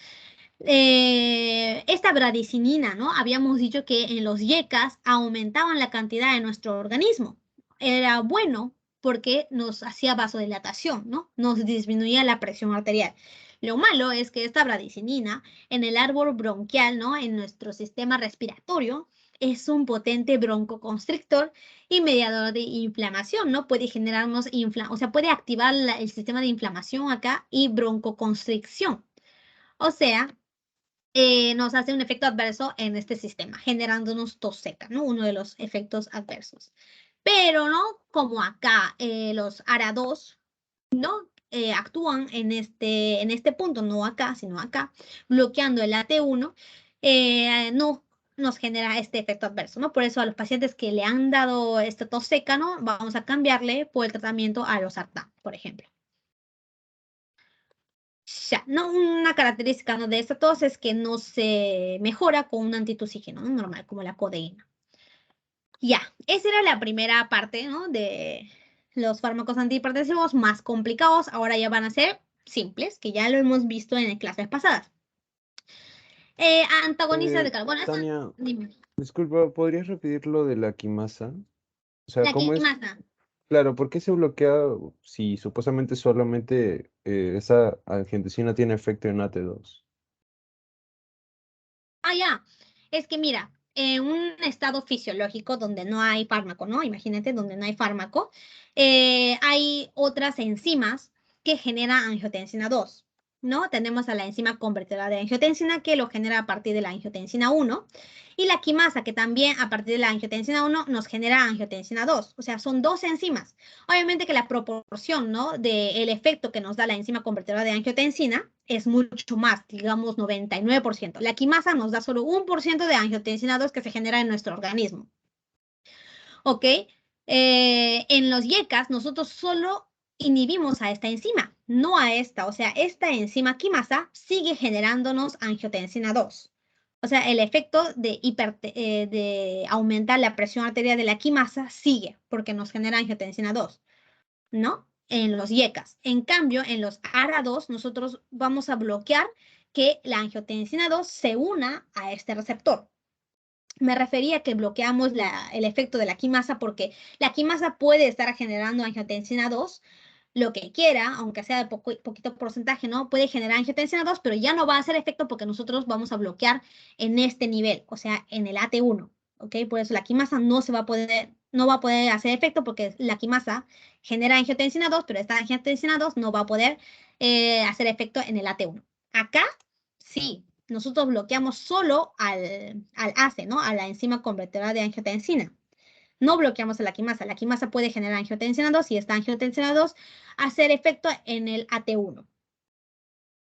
Esta bradicinina, ¿no? Habíamos dicho que en los YECAs aumentaban la cantidad de nuestro organismo. Era bueno porque nos hacía vasodilatación, ¿no? Nos disminuía la presión arterial. Lo malo es que esta bradicinina en el árbol bronquial, ¿no? En nuestro sistema respiratorio, es un potente broncoconstrictor y mediador de inflamación, ¿no? Puede generarnos o sea, puede activar el sistema de inflamación acá y broncoconstricción. O sea, nos hace un efecto adverso en este sistema, generándonos tos seca, ¿no? Uno de los efectos adversos. Pero, ¿no? Como acá los ARA2, ¿no? Actúan en este punto, no acá, sino acá, bloqueando el AT1, no nos genera este efecto adverso, ¿no? Por eso a los pacientes que le han dado esta tos seca, ¿no? Vamos a cambiarle por el tratamiento a los ARTA, por ejemplo. Ya, ¿no? Una característica, ¿no? de esta tos es que no se mejora con un antitusígeno, ¿no? Normal, como la codeína. Ya, esa era la primera parte, ¿no? De los fármacos antihipertensivos más complicados. Ahora ya van a ser simples, que ya lo hemos visto en clases pasadas. Antagonistas de carbono. Tania, Dime. disculpa, ¿podrías repetir lo de la quimasa? O sea, La ¿cómo es? quimasa. Claro, ¿por qué se bloquea si supuestamente solamente esa angiotensina tiene efecto en AT2? Ya. Es que mira, en un estado fisiológico donde no hay fármaco, ¿no? Imagínate, donde no hay fármaco, hay otras enzimas que generan angiotensina 2, ¿no? Tenemos a la enzima convertidora de angiotensina que lo genera a partir de la angiotensina 1 y la quimasa que también a partir de la angiotensina 1 nos genera angiotensina 2. O sea, son dos enzimas. Obviamente que la proporción, ¿no? Del efecto que nos da la enzima convertidora de angiotensina es mucho más, digamos 99%. La quimasa nos da solo 1% de angiotensina 2 que se genera en nuestro organismo. ¿Ok? En los YECAs nosotros solo inhibimos a esta enzima, no a esta. O sea, esta enzima quimasa sigue generándonos angiotensina 2. O sea, el efecto de aumentar la presión arterial de la quimasa sigue porque nos genera angiotensina 2, ¿no? En los YECAs. En cambio, en los ARA2 nosotros vamos a bloquear que la angiotensina 2 se una a este receptor. Me refería que bloqueamos el efecto de la quimasa porque la quimasa puede estar generando angiotensina 2, lo que quiera, aunque sea de poquito porcentaje, ¿no? Puede generar angiotensina 2, pero ya no va a hacer efecto porque nosotros vamos a bloquear en este nivel, o sea, en el AT1, ¿ok? Por eso la quimasa no no va a poder hacer efecto porque la quimasa genera angiotensina 2, pero esta angiotensina 2 no va a poder hacer efecto en el AT1. Acá, sí, nosotros bloqueamos solo al ACE, ¿no? A la enzima convertidora de angiotensina. No bloqueamos a la quimasa. La quimasa puede generar angiotensina 2 y esta angiotensina 2 hacer efecto en el AT1.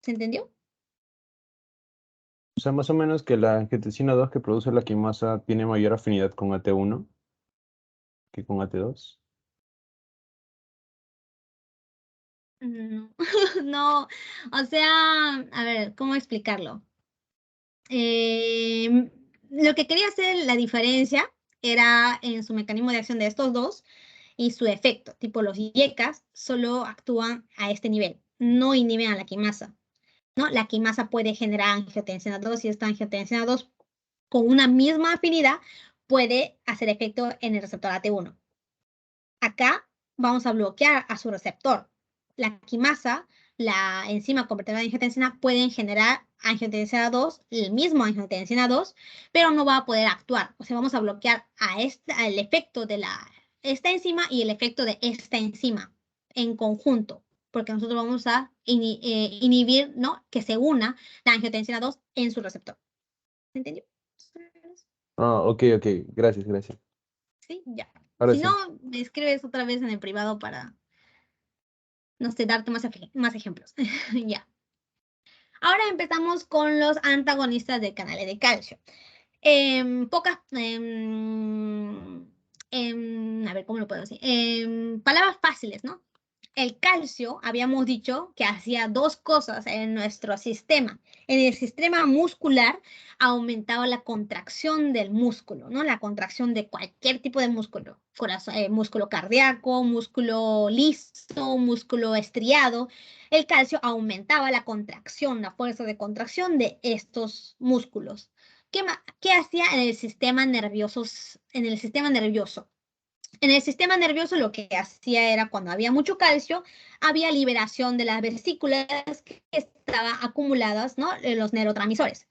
¿Se entendió? O sea, más o menos que la angiotensina 2 que produce la quimasa tiene mayor afinidad con AT1 que con AT2. No, no, o sea, a ver, ¿cómo explicarlo? Lo que quería hacer la diferencia era en su mecanismo de acción de estos dos y su efecto, tipo los YECAs solo actúan a este nivel, no inhiben a la quimasa, ¿no? La quimasa puede generar angiotensina 2 y esta angiotensina 2 con una misma afinidad puede hacer efecto en el receptor AT1. Acá vamos a bloquear a su receptor. La quimasa, la enzima convertidora de angiotensina, pueden generar angiotensina 2, el mismo angiotensina 2, pero no va a poder actuar. O sea, vamos a bloquear al efecto de esta enzima y el efecto de esta enzima en conjunto, porque nosotros vamos a inhibir, ¿no? Que se una la angiotensina 2 en su receptor. ¿Entendió? Ah, ok, ok. Gracias, gracias. Sí, ya. Ahora Si no, sí. me escribes otra vez en el privado para, no sé, darte más ejemplos. Ya. Ahora empezamos con los antagonistas de canales de calcio. Pocas, a ver, ¿cómo lo puedo decir? Palabras fáciles, ¿no? El calcio, habíamos dicho que hacía dos cosas en nuestro sistema. En el sistema muscular aumentaba la contracción del músculo, ¿no? La contracción de cualquier tipo de músculo. Músculo cardíaco, músculo liso, músculo estriado. El calcio aumentaba la contracción, la fuerza de contracción de estos músculos. ¿Qué hacía en el sistema nervioso? En el sistema nervioso. En el sistema nervioso lo que hacía era cuando había mucho calcio, había liberación de las vesículas que estaban acumuladas, ¿no? En los neurotransmisores.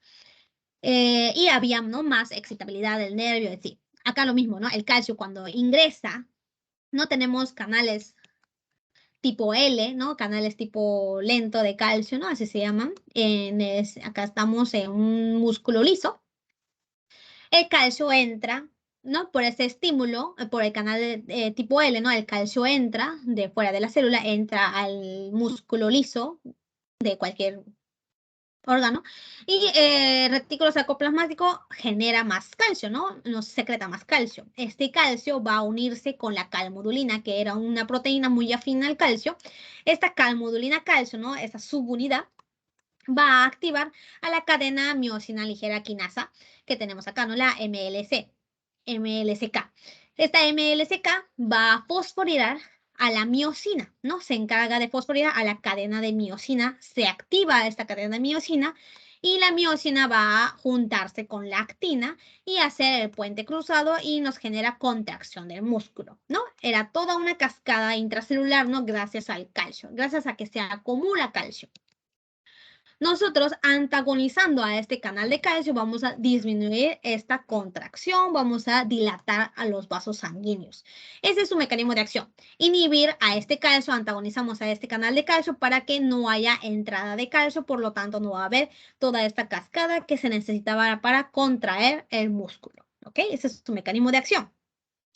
Y había, ¿no? Más excitabilidad del nervio, es decir. Acá lo mismo, ¿no? El calcio cuando ingresa, no tenemos canales tipo L, ¿no? Canales tipo lento de calcio, ¿no? Así se llaman. Acá estamos en un músculo liso. El calcio entra, ¿no? Por ese estímulo, por el canal tipo L, ¿no? El calcio entra de fuera de la célula, entra al músculo liso de cualquier órgano y retículo sarcoplasmático genera más calcio, ¿no? Nos secreta más calcio. Este calcio va a unirse con la calmodulina, que era una proteína muy afín al calcio. Esta calmodulina calcio, ¿no? Esa subunidad va a activar a la cadena miosina ligera quinasa que tenemos acá, ¿no? La MLCK. Esta MLCK va a fosforilar a la miosina, ¿no? Se encarga de fosforilar a la cadena de miosina, se activa esta cadena de miosina y la miosina va a juntarse con la actina y hacer el puente cruzado y nos genera contracción del músculo, ¿no? Era toda una cascada intracelular, ¿no? Gracias al calcio, gracias a que se acumula calcio. Nosotros antagonizando a este canal de calcio vamos a disminuir esta contracción, vamos a dilatar a los vasos sanguíneos. Ese es su mecanismo de acción. Inhibir a este calcio, antagonizamos a este canal de calcio para que no haya entrada de calcio, por lo tanto no va a haber toda esta cascada que se necesitaba para contraer el músculo. ¿Ok? Ese es su mecanismo de acción.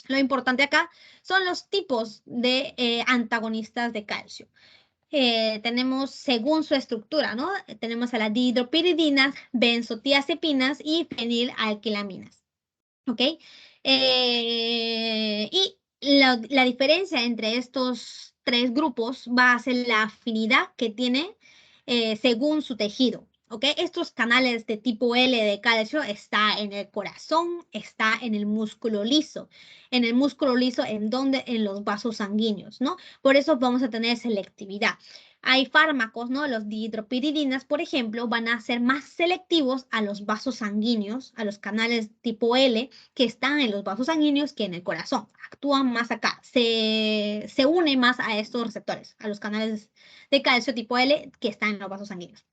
Lo importante acá son los tipos de antagonistas de calcio. Tenemos según su estructura, ¿no? Tenemos a las dihidropiridinas, benzotiazepinas y fenilalquilaminas, ¿ok? Y la diferencia entre estos tres grupos va a ser la afinidad que tiene según su tejido, ¿ok? Estos canales de tipo L de calcio está en el corazón, está en el músculo liso. En el músculo liso, ¿en dónde? En los vasos sanguíneos, ¿no? Por eso vamos a tener selectividad. Hay fármacos, ¿no? Los dihidropiridinas, por ejemplo, van a ser más selectivos a los vasos sanguíneos, a los canales tipo L que están en los vasos sanguíneos que en el corazón. Actúan más acá, se une más a estos receptores, a los canales de calcio tipo L que están en los vasos sanguíneos.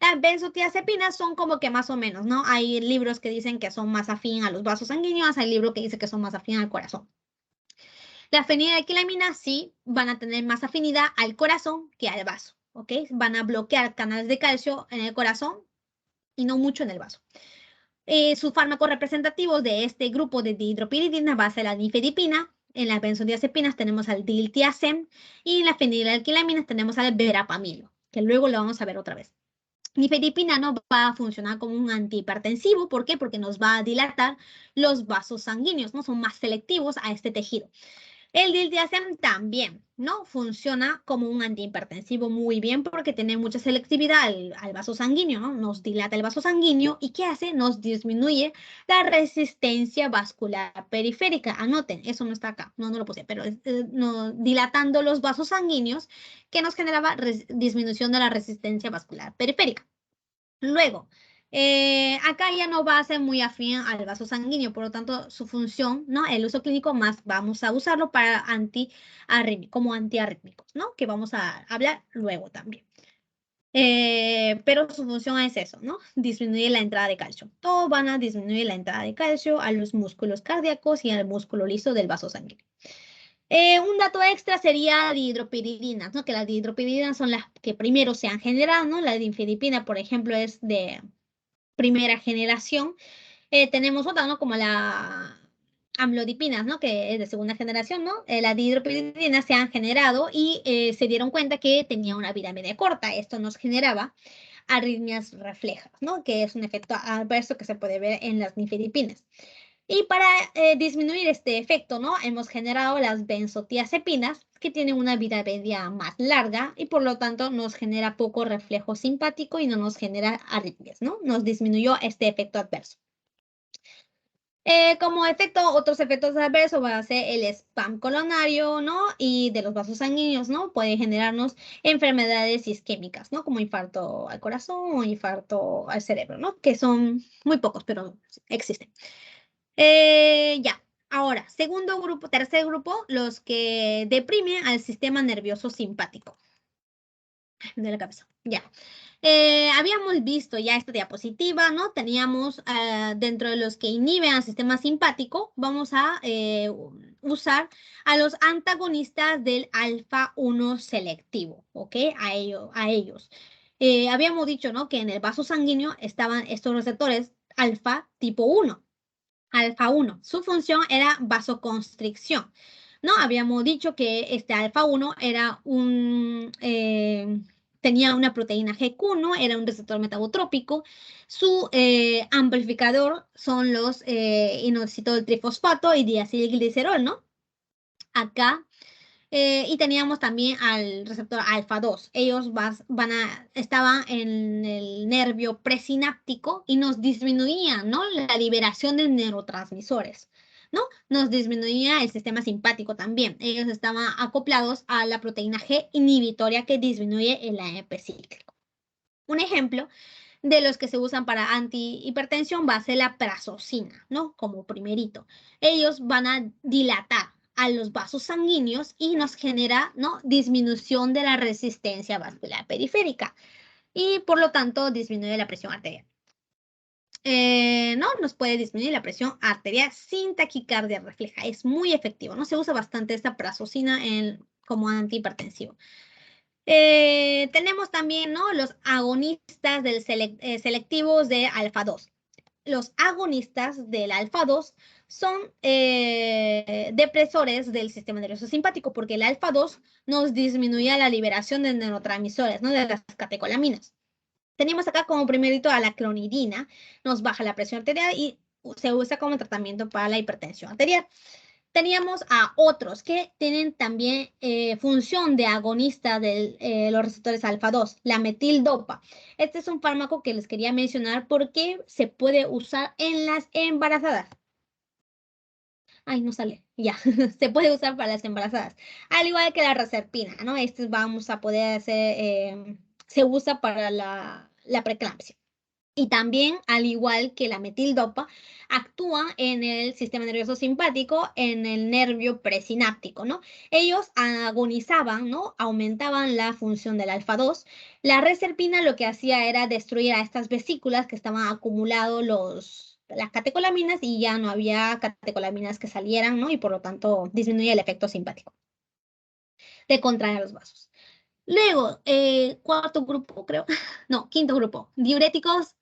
Las benzodiazepinas son como que más o menos, ¿no? Hay libros que dicen que son más afín a los vasos sanguíneos, hay libros que dicen que son más afín al corazón. La fenilalquilaminas sí van a tener más afinidad al corazón que al vaso, ¿ok? Van a bloquear canales de calcio en el corazón y no mucho en el vaso. Sus fármacos representativos de este grupo de dihidropiridina va a ser la nifedipina. En las benzodiazepinas tenemos al diltiazem y en las fenilalquilaminas tenemos al verapamilo, que luego lo vamos a ver otra vez. Nifedipina no va a funcionar como un antihipertensivo. ¿Por qué? Porque nos va a dilatar los vasos sanguíneos, ¿no? Son más selectivos a este tejido. El diltiazem también, ¿no? Funciona como un antihipertensivo muy bien porque tiene mucha selectividad al vaso sanguíneo, ¿no? Nos dilata el vaso sanguíneo y ¿qué hace? Nos disminuye la resistencia vascular periférica. Anoten, eso no está acá, no lo puse, pero dilatando los vasos sanguíneos que nos generaba disminución de la resistencia vascular periférica. Luego, acá ya no va a ser muy afín al vaso sanguíneo, por lo tanto, su función, ¿no? El uso clínico más vamos a usarlo para como antiarrítmicos, ¿no? Que vamos a hablar luego también. Pero su función es eso, ¿no? Disminuir la entrada de calcio. Todos van a disminuir la entrada de calcio a los músculos cardíacos y al músculo liso del vaso sanguíneo. Un dato extra sería dihidropiridinas, ¿no? Que las dihidropiridinas son las que primero se han generado, ¿no? La difenidipina, por ejemplo, es de primera generación. Tenemos otra, ¿no? Como la amlodipinas, ¿no? Que es de segunda generación, ¿no? Las dihidropiridinas se han generado y se dieron cuenta que tenía una vida media corta. Esto nos generaba arritmias reflejas, ¿no? Que es un efecto adverso que se puede ver en las nifedipinas. Y para disminuir este efecto, ¿no? Hemos generado las benzodiazepinas, que tienen una vida media más larga y por lo tanto nos genera poco reflejo simpático y no nos genera arritmias, ¿no? Nos disminuyó este efecto adverso. Como efecto, otros efectos adversos va a ser el spam coronario, ¿no? Y de los vasos sanguíneos, ¿no? Puede generarnos enfermedades isquémicas, ¿no? Como infarto al corazón o infarto al cerebro, ¿no? Que son muy pocos, pero existen. Ya, ahora, segundo grupo, tercer grupo, los que deprimen al sistema nervioso simpático de la cabeza. Ya. Habíamos visto ya esta diapositiva, ¿no? Teníamos dentro de los que inhiben al sistema simpático, vamos a usar a los antagonistas del alfa 1 selectivo, ¿ok? A ellos. Habíamos dicho, ¿no? Que en el vaso sanguíneo estaban estos receptores alfa tipo 1. Alfa 1. Su función era vasoconstricción, ¿no? Habíamos dicho que este alfa 1 era tenía una proteína GQ, ¿no? Era un receptor metabotrópico. Su amplificador son los inositol trifosfato y diacilglicerol, ¿no? Acá y teníamos también al receptor alfa 2. Ellos estaban en el nervio presináptico y nos disminuían, ¿no? La liberación de neurotransmisores, ¿no? Nos disminuía el sistema simpático también. Ellos estaban acoplados a la proteína G inhibitoria que disminuye el AMP cíclico. Un ejemplo de los que se usan para antihipertensión va a ser la prazosina, ¿no? Como primerito. Ellos van a dilatar a los vasos sanguíneos y nos genera, ¿no? Disminución de la resistencia vascular periférica y por lo tanto disminuye la presión arterial. ¿No? Nos puede disminuir la presión arterial sin taquicardia refleja. Es muy efectivo, ¿no? Se usa bastante esta prazosina como antihipertensivo. Tenemos también, ¿no? Los agonistas selectivos de alfa 2. Los agonistas del alfa 2 son depresores del sistema nervioso simpático porque el alfa 2 nos disminuye la liberación de neurotransmisores, ¿no? De las catecolaminas. Tenemos acá como primerito a la clonidina, nos baja la presión arterial y se usa como tratamiento para la hipertensión arterial. Teníamos a otros que tienen también función de agonista de los receptores alfa 2, la metildopa. Este es un fármaco que les quería mencionar porque se puede usar en las embarazadas. Ay, no sale, ya, se puede usar para las embarazadas. Al igual que la reserpina, ¿no? Este vamos a poder hacer, se usa para la preeclampsia. Y también, al igual que la metildopa, actúa en el sistema nervioso simpático, en el nervio presináptico, ¿no? Ellos agonizaban, ¿no? Aumentaban la función del alfa 2. La reserpina lo que hacía era destruir a estas vesículas que estaban acumulados las catecolaminas y ya no había catecolaminas que salieran, ¿no? Y por lo tanto disminuye el efecto simpático de contraer los vasos. Luego, cuarto grupo, creo, no, quinto grupo, diuréticos,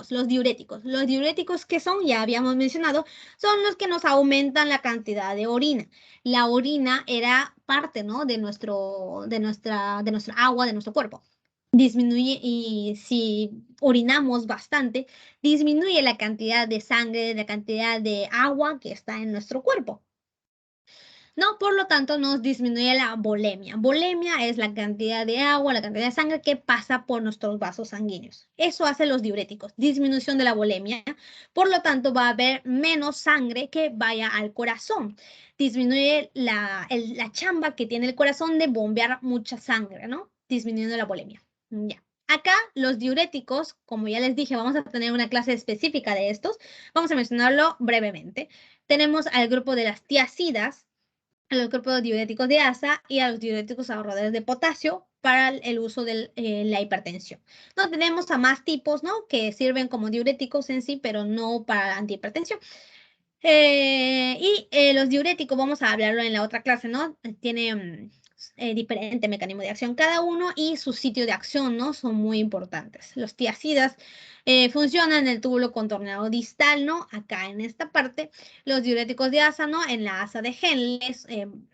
los diuréticos. Los diuréticos que son, ya habíamos mencionado, son los que nos aumentan la cantidad de orina. La orina era parte, ¿no? de nuestra agua, de nuestro cuerpo. Disminuye, y si orinamos bastante, disminuye la cantidad de sangre, la cantidad de agua que está en nuestro cuerpo. No, por lo tanto, nos disminuye la volemia. Volemia es la cantidad de agua, la cantidad de sangre que pasa por nuestros vasos sanguíneos. Eso hace los diuréticos, disminución de la volemia. Por lo tanto, va a haber menos sangre que vaya al corazón. Disminuye la chamba que tiene el corazón de bombear mucha sangre, ¿no? Disminuyendo la volemia. Ya. Acá, los diuréticos, como ya les dije, vamos a tener una clase específica de estos. Vamos a mencionarlo brevemente. Tenemos al grupo de las tiacidas, a los grupos diuréticos de asa y a los diuréticos ahorradores de potasio para el uso de la hipertensión. No tenemos a más tipos, ¿no? Que sirven como diuréticos en sí, pero no para la antihipertensión. Los diuréticos, vamos a hablarlo en la otra clase, ¿no? Tiene diferente mecanismo de acción cada uno y su sitio de acción, ¿no? Son muy importantes. Los tiacidas funcionan en el túbulo contorneado distal, ¿no? Acá en esta parte. Los diuréticos de asa, ¿no? En la asa de Henle,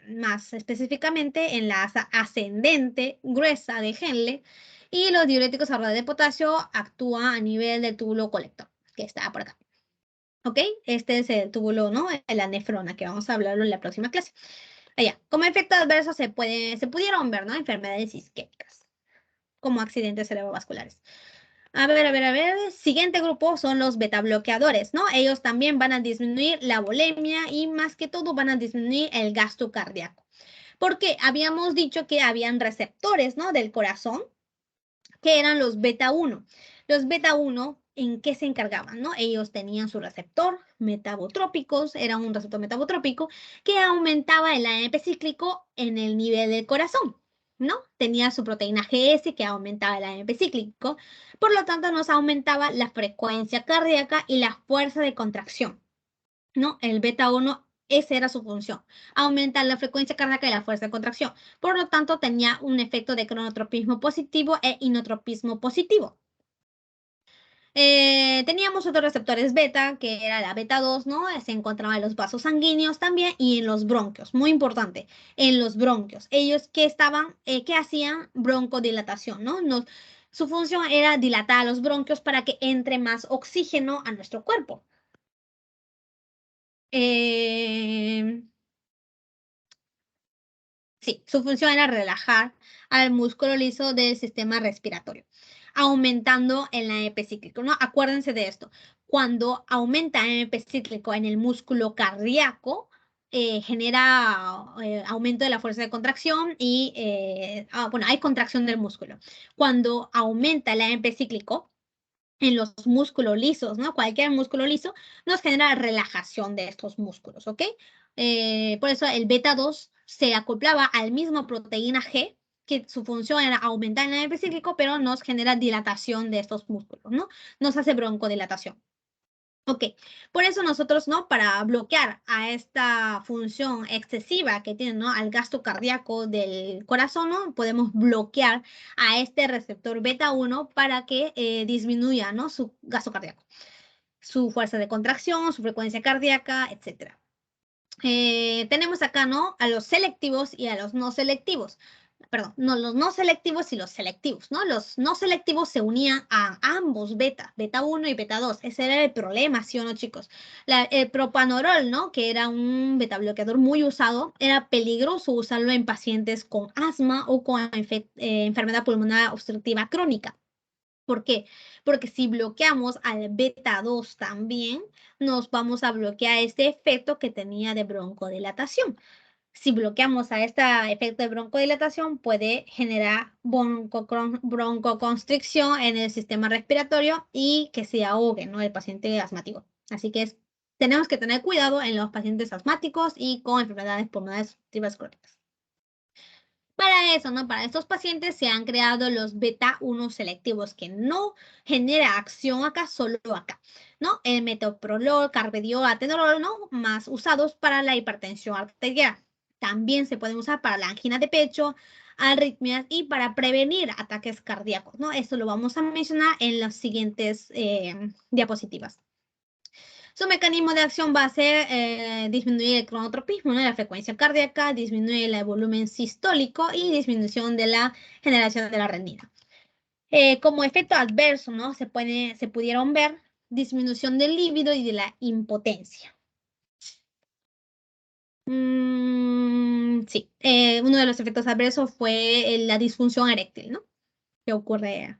más específicamente en la asa ascendente gruesa de Henle. Y los diuréticos ahorradores de potasio actúan a nivel del túbulo colector, que está por acá. ¿Ok? Este es el túbulo, ¿no? La nefrona, que vamos a hablarlo en la próxima clase. Allá, como efecto adverso se pudieron ver, ¿no? Enfermedades isquémicas, como accidentes cerebrovasculares. A ver. Siguiente grupo son los betabloqueadores, ¿no? Ellos también van a disminuir la volemia y más que todo van a disminuir el gasto cardíaco. Porque habíamos dicho que habían receptores, ¿no? Del corazón, que eran los beta 1. Los beta 1, ¿en qué se encargaban, no? Ellos tenían su receptor metabotrópicos, era un receptor metabotrópico que aumentaba el AMP cíclico en el nivel del corazón, ¿no? Tenía su proteína GS que aumentaba el AMP cíclico, por lo tanto nos aumentaba la frecuencia cardíaca y la fuerza de contracción, ¿no? El beta 1, esa era su función, aumentar la frecuencia cardíaca y la fuerza de contracción. Por lo tanto, tenía un efecto de cronotropismo positivo e inotropismo positivo. Teníamos otros receptores beta, que era la beta 2, ¿no? Se encontraba en los vasos sanguíneos también y en los bronquios, muy importante, en los bronquios. Ellos que hacían broncodilatación, ¿no? Su función era dilatar los bronquios para que entre más oxígeno a nuestro cuerpo. Sí, su función era relajar al músculo liso del sistema respiratorio, aumentando el AMP cíclico, ¿no? Acuérdense de esto. Cuando aumenta el AMP cíclico en el músculo cardíaco, genera aumento de la fuerza de contracción y, bueno, hay contracción del músculo. Cuando aumenta el AMP cíclico en los músculos lisos, ¿no? Cualquier músculo liso nos genera relajación de estos músculos, ¿ok? Por eso el beta 2 se acoplaba al mismo proteína G, que su función era aumentar el AMP cíclico, pero nos genera dilatación de estos músculos, ¿no? Nos hace broncodilatación. Ok, por eso nosotros, ¿no? Para bloquear a esta función excesiva que tiene, ¿no? Al gasto cardíaco del corazón, ¿no? Podemos bloquear a este receptor beta 1 para que disminuya, ¿no? Su gasto cardíaco, su fuerza de contracción, su frecuencia cardíaca, etc. Tenemos acá, ¿no? A los selectivos y a los no selectivos. Perdón, no, los no selectivos y los selectivos, ¿no? Los no selectivos se unían a ambos beta 1 y beta 2. Ese era el problema, ¿sí o no, chicos? El propanorol, ¿no? Que era un beta bloqueador muy usado, era peligroso usarlo en pacientes con asma o con enfermedad pulmonar obstructiva crónica. ¿Por qué? Porque si bloqueamos al beta 2 también, nos vamos a bloquear este efecto que tenía de broncodilatación. Si bloqueamos a este efecto de broncodilatación, puede generar broncoconstricción en el sistema respiratorio y que se ahogue, ¿no? El paciente asmático. Así que tenemos que tener cuidado en los pacientes asmáticos y con enfermedades pulmonares obstructivas crónicas. Para eso, ¿no? Para estos pacientes se han creado los beta 1 selectivos que no genera acción acá, solo acá, ¿no? El metoprolol, carvedilol, atenolol, ¿no? Más usados para la hipertensión arterial. También se pueden usar para la angina de pecho, arritmias y para prevenir ataques cardíacos, ¿no? Esto lo vamos a mencionar en las siguientes diapositivas. Su mecanismo de acción va a ser disminuir el cronotropismo, ¿no? La frecuencia cardíaca, disminuir el volumen sistólico y disminución de la generación de la renina. Como efecto adverso, ¿no? Se pudieron ver disminución del líbido y de la impotencia. Sí, uno de los efectos adversos fue la disfunción eréctil, ¿no? Que ocurre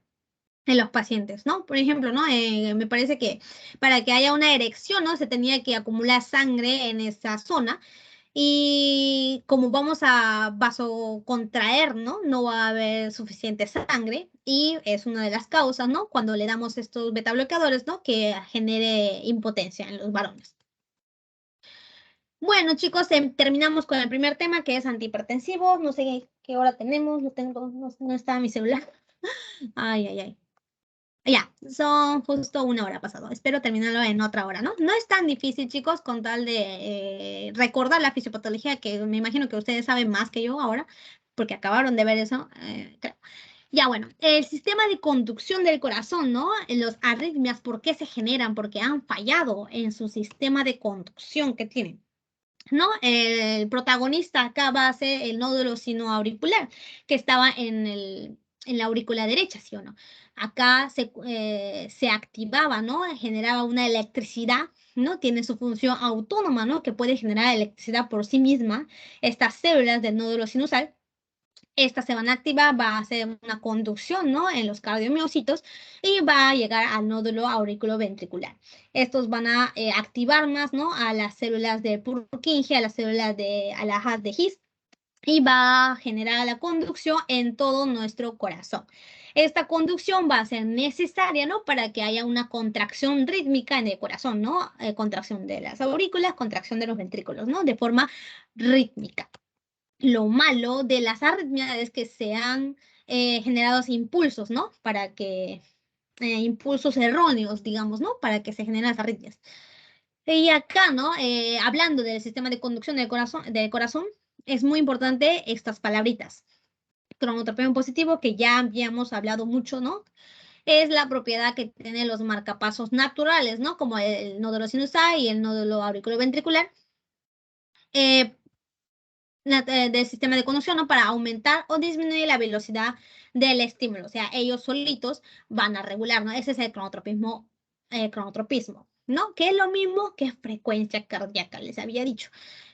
en los pacientes, ¿no? Por ejemplo, ¿no? Me parece que para que haya una erección, ¿no? Se tenía que acumular sangre en esa zona y como vamos a vasocontraer, ¿no? No va a haber suficiente sangre y es una de las causas, ¿no? Cuando le damos estos beta bloqueadores, ¿no? Que genere impotencia en los varones. Bueno, chicos, terminamos con el primer tema que es antihipertensivos. No sé qué hora tenemos, no está mi celular. Ay, ay, ay. Ya, son justo una hora pasado. Espero terminarlo en otra hora, ¿no? No es tan difícil, chicos, con tal de recordar la fisiopatología, que me imagino que ustedes saben más que yo ahora, porque acabaron de ver eso, creo. Ya, bueno, el sistema de conducción del corazón, ¿no? Los arritmias, ¿por qué se generan? Porque han fallado en su sistema de conducción que tienen. ¿No? El protagonista acá va a ser el nódulo sinoauricular, que estaba en la aurícula derecha, ¿sí o no? Acá se activaba, ¿no? Generaba una electricidad, ¿no? Tiene su función autónoma, ¿no? Que puede generar electricidad por sí misma. Estas células del nódulo sinusal, estas se van a activar, va a hacer una conducción, ¿no? En los cardiomiocitos y va a llegar al nódulo auriculoventricular. Estos van a activar más, ¿no? A las células de Purkinje, a las células a las de His y va a generar la conducción en todo nuestro corazón. Esta conducción va a ser necesaria, ¿no? Para que haya una contracción rítmica en el corazón, ¿no? Contracción de las aurículas, contracción de los ventrículos, ¿no? De forma rítmica. Lo malo de las arritmias es que sean generados impulsos, ¿no? Para que, impulsos erróneos, digamos, ¿no? Para que se generen las arritmias. Y acá, ¿no? Hablando del sistema de conducción del corazón, es muy importante estas palabritas. Cronotropismo positivo, que ya habíamos hablado mucho, ¿no? Es la propiedad que tienen los marcapasos naturales, ¿no? Como el nódulo sinusal y el nódulo auriculoventricular. Del sistema de conducción, ¿no? Para aumentar o disminuir la velocidad del estímulo. O sea, ellos solitos van a regular, ¿no? Ese es el cronotropismo, ¿no? Que es lo mismo que frecuencia cardíaca, les había dicho.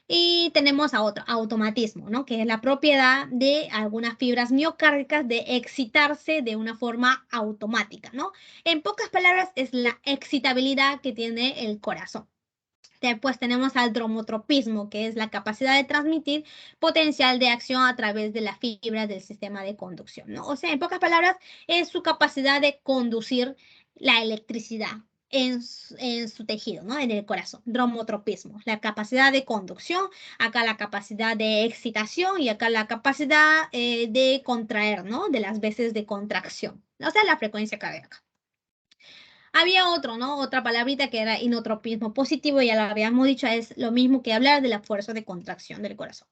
Y tenemos a otro, automatismo, ¿no? Que es la propiedad de algunas fibras miocárdicas de excitarse de una forma automática, ¿no? En pocas palabras, es la excitabilidad que tiene el corazón. Después tenemos al dromotropismo, que es la capacidad de transmitir potencial de acción a través de las fibras del sistema de conducción, ¿no? O sea, en pocas palabras, es su capacidad de conducir la electricidad en su tejido, ¿no? En el corazón. Dromotropismo, la capacidad de conducción, acá la capacidad de excitación y acá la capacidad de contraer, ¿no? De las veces de contracción, o sea, la frecuencia cardíaca. Había otro, ¿no? Otra palabrita que era inotropismo positivo, ya lo habíamos dicho, es lo mismo que hablar de la fuerza de contracción del corazón.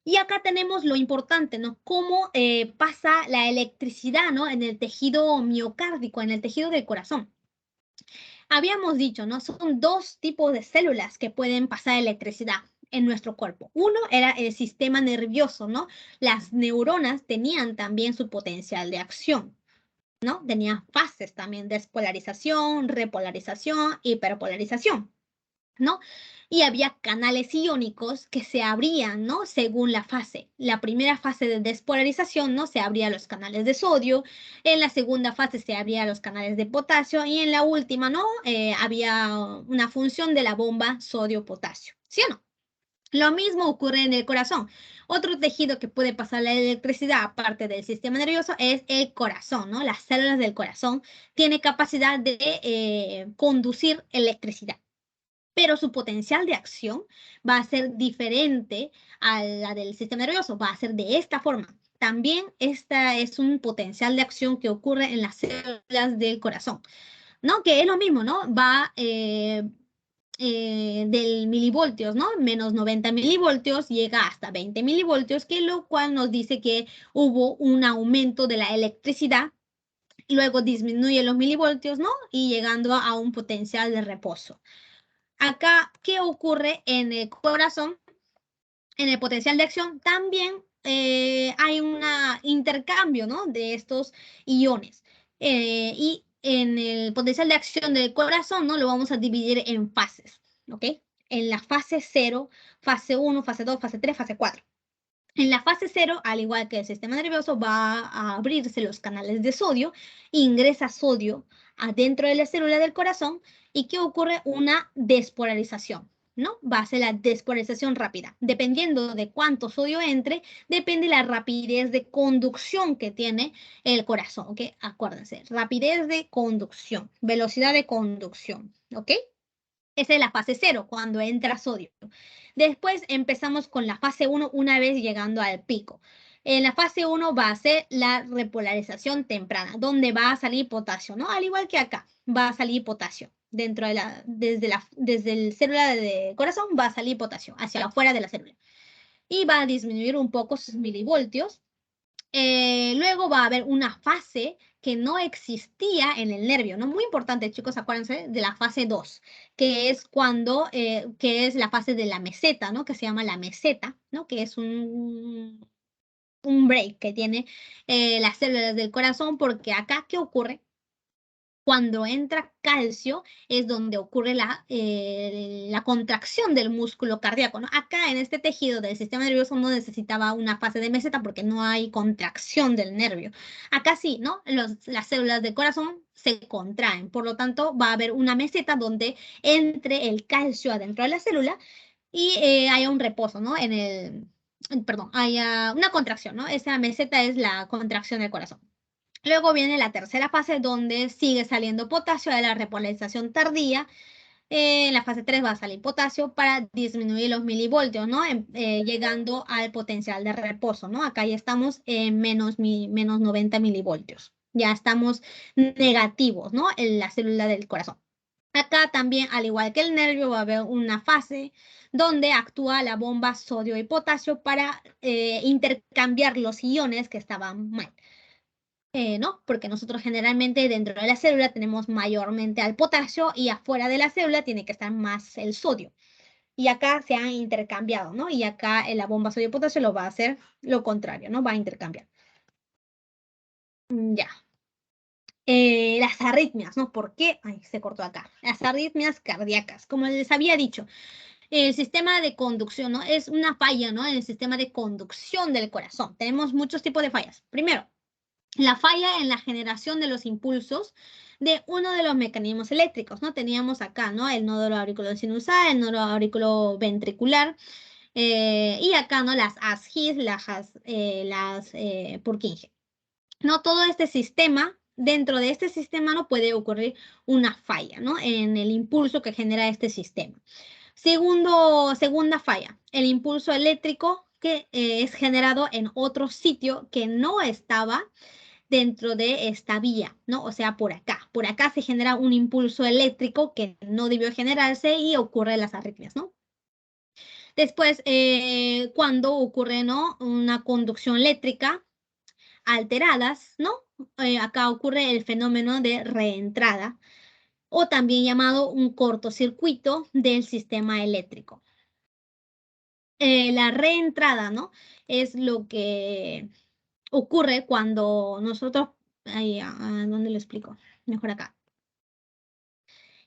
Y acá tenemos lo importante, ¿no? Cómo pasa la electricidad, ¿no? En el tejido miocárdico, en el tejido del corazón. Habíamos dicho, ¿no? Son dos tipos de células que pueden pasar electricidad en nuestro cuerpo. Uno era el sistema nervioso, ¿no? Las neuronas tenían también su potencial de acción, ¿no? Tenía fases también, despolarización, repolarización, hiperpolarización, ¿no? Y había canales iónicos que se abrían, ¿no? Según la fase. La primera fase de despolarización, ¿no? Se abrían los canales de sodio, en la segunda fase se abrían los canales de potasio y en la última, ¿no? Había una función de la bomba sodio-potasio, ¿sí o no? Lo mismo ocurre en el corazón. Otro tejido que puede pasar la electricidad, aparte del sistema nervioso, es el corazón, ¿no? Las células del corazón tienen capacidad de conducir electricidad. pero su potencial de acción va a ser diferente a la del sistema nervioso, va a ser de esta forma. También esta es un potencial de acción que ocurre en las células del corazón, ¿no? Que es lo mismo, ¿no? Va del milivoltios, ¿no? Menos 90 milivoltios llega hasta 20 milivoltios, que lo cual nos dice que hubo un aumento de la electricidad, luego disminuye los milivoltios, ¿no? Y llegando a un potencial de reposo. Acá, ¿qué ocurre en el corazón? En el potencial de acción también hay un intercambio, ¿no? De estos iones. Y en el potencial de acción del corazón, ¿no? Lo vamos a dividir en fases, ¿ok? En la fase 0, fase 1, fase 2, fase 3, fase 4. En la fase 0, al igual que el sistema nervioso, va a abrirse los canales de sodio, ingresa sodio adentro de la célula del corazón y ¿qué ocurre? Una despolarización, ¿no? Va a ser la despolarización rápida. Dependiendo de cuánto sodio entre, depende la rapidez de conducción que tiene el corazón, ¿ok? Acuérdense, rapidez de conducción, velocidad de conducción, ¿ok? Esa es la fase 0, cuando entra sodio. Después empezamos con la fase 1 una vez llegando al pico. En la fase 1 va a ser la repolarización temprana, donde va a salir potasio, ¿no? Al igual que acá, va a salir potasio. Dentro de desde el célula de corazón va a salir potasio hacia afuera de la célula. Y va a disminuir un poco sus milivoltios. Luego va a haber una fase que no existía en el nervio, ¿no? Muy importante, chicos, acuérdense de la fase 2, que es cuando, que es la fase de la meseta, ¿no? Que se llama la meseta, ¿no? Que es un break que tiene las células del corazón, porque acá, ¿qué ocurre? Cuando entra calcio es donde ocurre la contracción del músculo cardíaco, ¿no? Acá en este tejido del sistema nervioso no necesitaba una fase de meseta porque no hay contracción del nervio. Acá sí, ¿no? Las células del corazón se contraen, por lo tanto va a haber una meseta donde entre el calcio adentro de la célula y haya un reposo, ¿no? Perdón, haya una contracción, ¿no? Esa meseta es la contracción del corazón. Luego viene la tercera fase donde sigue saliendo potasio de la repolarización tardía. En la fase 3 va a salir potasio para disminuir los milivoltios, ¿no? Llegando al potencial de reposo, ¿no? Acá ya estamos en menos 90 milivoltios. Ya estamos negativos, ¿no? En la célula del corazón. Acá también, al igual que el nervio, va a haber una fase donde actúa la bomba sodio y potasio para intercambiar los iones que estaban mal. ¿No? Porque nosotros generalmente dentro de la célula tenemos mayormente al potasio y afuera de la célula tiene que estar más el sodio. Y acá se han intercambiado, ¿no? Y acá en la bomba sodio-potasio lo va a hacer lo contrario, ¿no? Va a intercambiar. Ya. Las arritmias, ¿no? ¿Por qué? Ay, se cortó acá. Las arritmias cardíacas. Como les había dicho, el sistema de conducción, ¿no? Es una falla, ¿no? En el sistema de conducción del corazón. Tenemos muchos tipos de fallas. Primero, la falla en la generación de los impulsos de uno de los mecanismos eléctricos, ¿no? Teníamos acá, ¿no? El nódulo auriculosinusal, el nódulo auriculoventricular, y acá, ¿no? Las ASGIS, las Purkinje. No todo este sistema, dentro de este sistema no puede ocurrir una falla, ¿no? En el impulso que genera este sistema. Segunda falla, el impulso eléctrico que es generado en otro sitio que no estaba dentro de esta vía, ¿no? O sea, por acá. Por acá se genera un impulso eléctrico que no debió generarse y ocurre las arritmias, ¿no? Después, cuando ocurre, ¿no? Una conducción eléctrica alteradas, ¿no? Acá ocurre el fenómeno de reentrada o también llamado un cortocircuito del sistema eléctrico. La reentrada, ¿no? Es lo que ocurre cuando nosotros, ¿dónde lo explico? Mejor acá.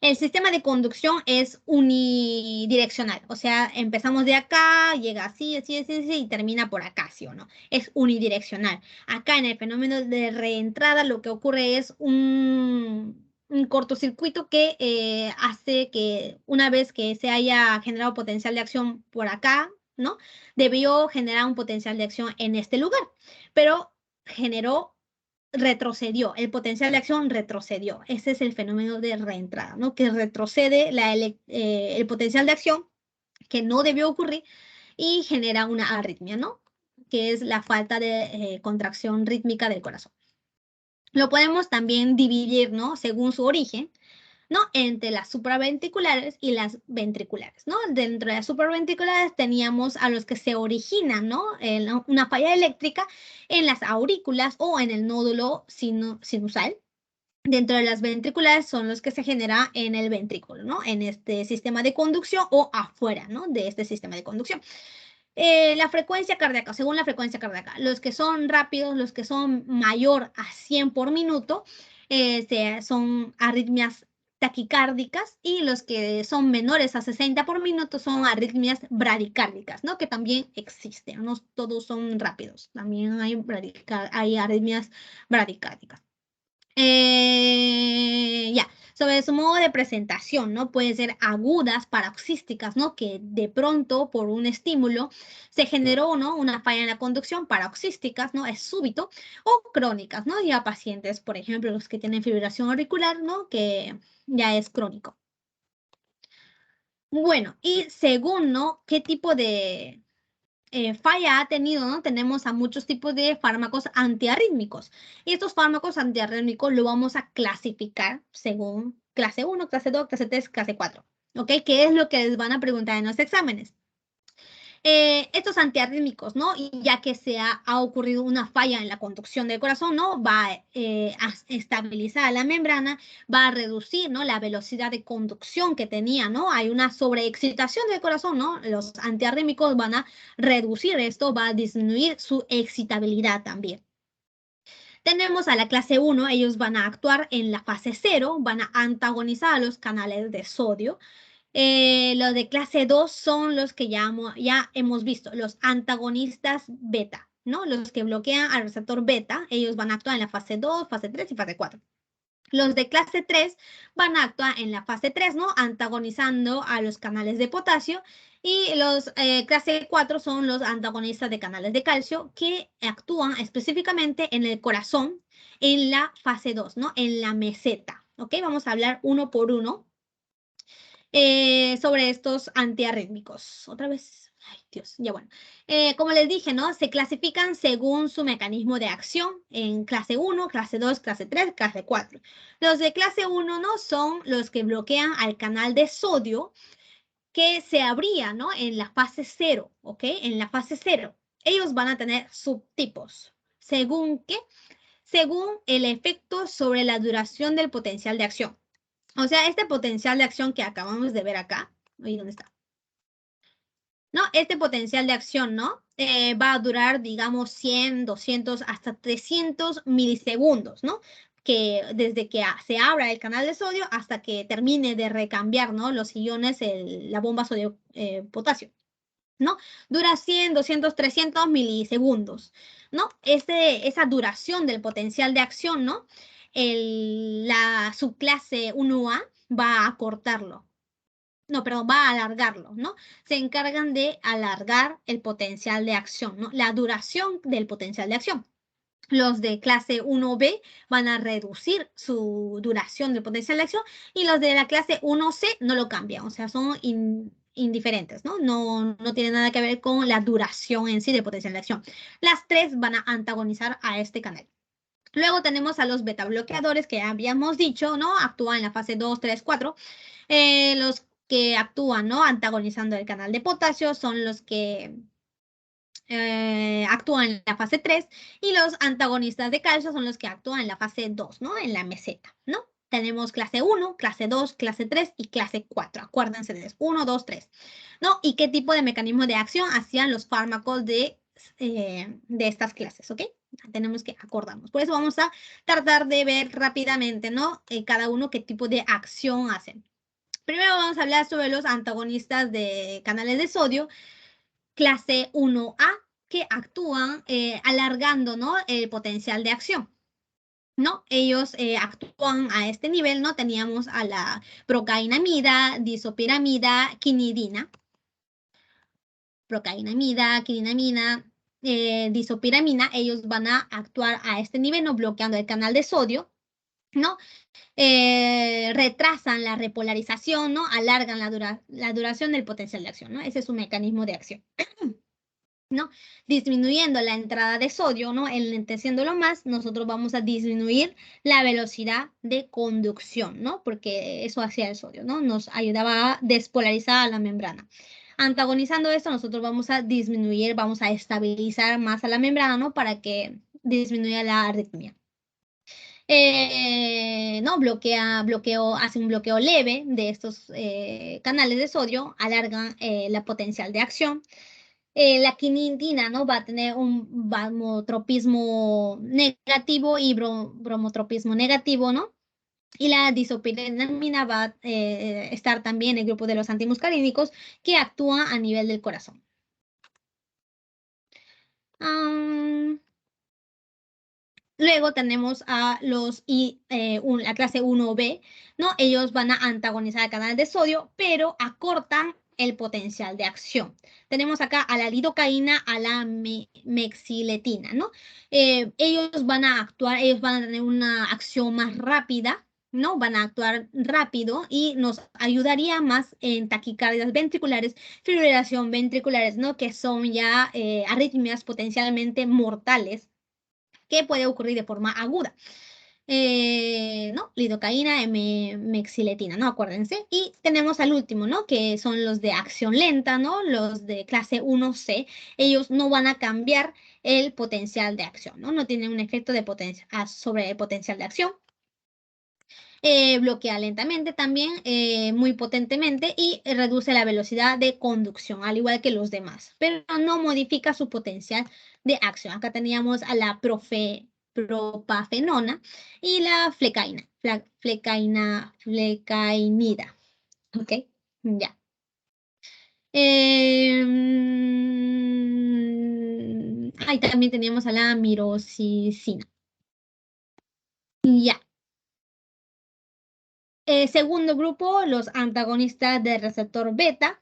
El sistema de conducción es unidireccional, o sea, empezamos de acá, llega así, así, así, así, y termina por acá, ¿sí o no? Es unidireccional. Acá en el fenómeno de reentrada lo que ocurre es un cortocircuito que hace que una vez que se haya generado potencial de acción por acá, ¿no? Debió generar un potencial de acción en este lugar, pero generó retrocedió, el potencial de acción retrocedió. Ese es el fenómeno de reentrada, ¿no? Que retrocede el potencial de acción que no debió ocurrir y genera una arritmia, ¿no? Que es la falta de contracción rítmica del corazón. Lo podemos también dividir, ¿no? Según su origen, ¿no? Entre las supraventriculares y las ventriculares, ¿no? Dentro de las supraventriculares teníamos a los que se originan, ¿no? Una falla eléctrica en las aurículas o en el nódulo sinusal. Dentro de las ventriculares son los que se genera en el ventrículo, ¿no? En este sistema de conducción o afuera, ¿no? De este sistema de conducción. La frecuencia cardíaca, según la frecuencia cardíaca, los que son rápidos, los que son mayor a 100 por minuto, son arritmias taquicárdicas y los que son menores a 60 por minuto son arritmias bradicárdicas, ¿no? Que también existen, no todos son rápidos, también hay arritmias bradicárdicas. Ya, sobre su modo de presentación, ¿no? Pueden ser agudas, paroxísticas, ¿no? Que de pronto, por un estímulo, se generó, ¿no? Una falla en la conducción, paroxísticas, ¿no? Es súbito, o crónicas, ¿no? Ya pacientes, por ejemplo, los que tienen fibrilación auricular, ¿no? Que ya es crónico. Bueno, y según, ¿no? ¿Qué tipo de falla ha tenido, ¿no? Tenemos a muchos tipos de fármacos antiarrítmicos. Y estos fármacos antiarrítmicos lo vamos a clasificar según clase 1, clase 2, clase 3, clase 4. ¿Ok? ¿Qué es lo que les van a preguntar en los exámenes? Estos antiarrítmicos, ¿no? Y ya que ha ocurrido una falla en la conducción del corazón, ¿no? Va a estabilizar la membrana, va a reducir, ¿no? La velocidad de conducción que tenía, ¿no? Hay una sobreexcitación del corazón, ¿no? Los antiarrítmicos van a reducir esto, va a disminuir su excitabilidad también. Tenemos a la clase 1, ellos van a actuar en la fase 0, van a antagonizar a los canales de sodio. Los de clase 2 son los que ya hemos visto, los antagonistas beta, ¿no? Los que bloquean al receptor beta, ellos van a actuar en la fase 2, fase 3 y fase 4. Los de clase 3 van a actuar en la fase 3, ¿no? Antagonizando a los canales de potasio. Y los clase 4 son los antagonistas de canales de calcio que actúan específicamente en el corazón en la fase 2, ¿no? En la meseta, ¿ok? Vamos a hablar uno por uno sobre estos antiarrítmicos. Otra vez, ay Dios, ya bueno. Como les dije, ¿no? Se clasifican según su mecanismo de acción en clase 1, clase 2, clase 3, clase 4. Los de clase 1, ¿no? Son los que bloquean al canal de sodio que se abría, ¿no? En la fase 0, ¿ok? En la fase 0. Ellos van a tener subtipos. ¿Según qué? Según el efecto sobre la duración del potencial de acción. O sea, este potencial de acción que acabamos de ver acá, oye, ¿dónde está? ¿No? Este potencial de acción, ¿no? Va a durar, digamos, 100, 200, hasta 300 milisegundos, ¿no? Que desde que se abra el canal de sodio hasta que termine de recambiar, ¿no? Los iones, la bomba sodio-potasio, ¿no? Dura 100, 200, 300 milisegundos, ¿no? Esa duración del potencial de acción, ¿no? La subclase 1A va a cortarlo. No, perdón, va a alargarlo, ¿no? Se encargan de alargar el potencial de acción, ¿no? La duración del potencial de acción. Los de clase 1B van a reducir su duración del potencial de acción y los de la clase 1C no lo cambian, o sea, son indiferentes, ¿no? No tienen nada que ver con la duración en sí del potencial de acción. Las tres van a antagonizar a este canal. Luego tenemos a los beta bloqueadores que habíamos dicho, ¿no? Actúan en la fase 2, 3, 4. Los que actúan, ¿no? Antagonizando el canal de potasio son los que actúan en la fase 3 y los antagonistas de calcio son los que actúan en la fase 2, ¿no? En la meseta, ¿no? Tenemos clase 1, clase 2, clase 3 y clase 4. Acuérdense de 1, 2, 3. ¿No? ¿Y qué tipo de mecanismo de acción hacían los fármacos de estas clases? ¿Ok? Tenemos que acordarnos. Por eso vamos a tratar de ver rápidamente, ¿no? Cada uno qué tipo de acción hacen. Primero vamos a hablar sobre los antagonistas de canales de sodio, clase 1A, que actúan alargando, ¿no? El potencial de acción, ¿no? Ellos actúan a este nivel, ¿no? Teníamos a la procainamida, disopiramida, quinidina. Procainamida, quinidina, disopiramina, ellos van a actuar a este nivel, ¿no? Bloqueando el canal de sodio, ¿no? Retrasan la repolarización, ¿no? Alargan la duración del potencial de acción, ¿no? Ese es un mecanismo de acción. ¿No? Disminuyendo la entrada de sodio, ¿no? Enlenteciéndolo más, nosotros vamos a disminuir la velocidad de conducción, ¿no? Porque eso hacía el sodio, ¿no? Nos ayudaba a despolarizar la membrana. Antagonizando esto, nosotros vamos a disminuir, vamos a estabilizar más a la membrana, ¿no? Para que disminuya la arritmia. No, hace un bloqueo leve de estos canales de sodio, alargan la potencial de acción. La quinitina, ¿no? Va a tener un vamotropismo negativo y bromotropismo negativo, ¿no? Y la disopiramina va a estar también en el grupo de los antimuscarínicos que actúa a nivel del corazón. Luego tenemos a la clase 1B, ¿no? Ellos van a antagonizar el canal de sodio, pero acortan el potencial de acción. Tenemos acá a la lidocaína, a la mexiletina, ¿no? Ellos van a tener una acción más rápida, ¿no? Van a actuar rápido y nos ayudaría más en taquicardias ventriculares, fibrilación ventriculares, ¿no? Que son ya arritmias potencialmente mortales que puede ocurrir de forma aguda. ¿No? Lidocaína, mexiletina, ¿no? Acuérdense. Y tenemos al último, ¿no? Que son los de acción lenta, ¿no? Los de clase 1C. Ellos no van a cambiar el potencial de acción, ¿no? No tienen un efecto de sobre el potencial de acción. Bloquea lentamente también, muy potentemente, y reduce la velocidad de conducción, al igual que los demás, pero no modifica su potencial de acción. Acá teníamos a la propafenona y la flecaína, flecainida. ¿Ok? Ya. Ahí también teníamos a la mirosicina. Ya. Segundo grupo, los antagonistas del receptor beta,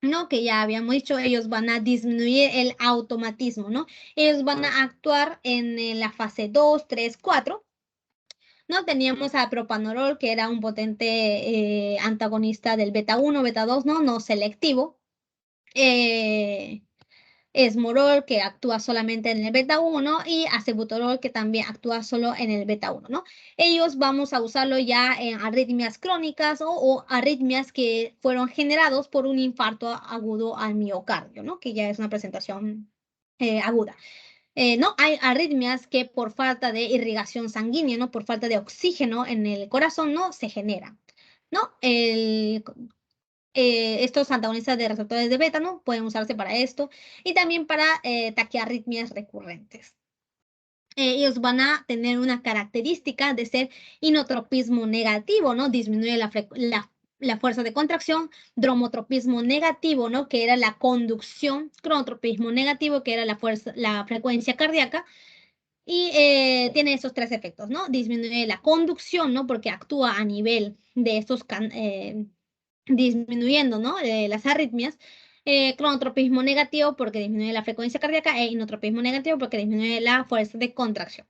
¿no? Que ya habíamos dicho, ellos van a disminuir el automatismo, ¿no? Ellos van a actuar en la fase 2, 3, 4. ¿No? Teníamos a propanolol, que era un potente antagonista del beta 1, beta 2, ¿no? No selectivo. Esmorol, que actúa solamente en el beta 1, y acebutolol, que también actúa solo en el beta 1, ¿no? Ellos vamos a usarlo ya en arritmias crónicas o arritmias que fueron generados por un infarto agudo al miocardio, ¿no? Que ya es una presentación aguda. No, hay arritmias que por falta de irrigación sanguínea, ¿no? Por falta de oxígeno en el corazón, ¿no? Se generan, ¿no? Estos antagonistas de receptores de beta, ¿no? Pueden usarse para esto y también para taquiarritmias recurrentes. Ellos van a tener una característica de ser inotropismo negativo, ¿no? Disminuye la fuerza de contracción, dromotropismo negativo, ¿no? Que era la conducción, cronotropismo negativo, que era la frecuencia cardíaca. Y tiene esos tres efectos, ¿no? Disminuye la conducción, ¿no? Porque actúa a nivel de estos disminuyendo, ¿no? Las arritmias. Cronotropismo negativo porque disminuye la frecuencia cardíaca, e inotropismo negativo porque disminuye la fuerza de contracción.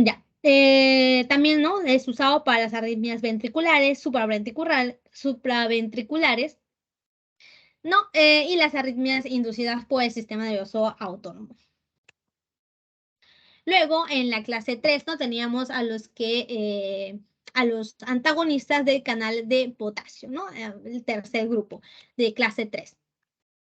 Ya. También, ¿no? Es usado para las arritmias ventriculares, supraventriculares, ¿no? Y las arritmias inducidas por el sistema nervioso autónomo. Luego, en la clase 3, ¿no? Teníamos a los antagonistas del canal de potasio, ¿no? El tercer grupo de clase 3.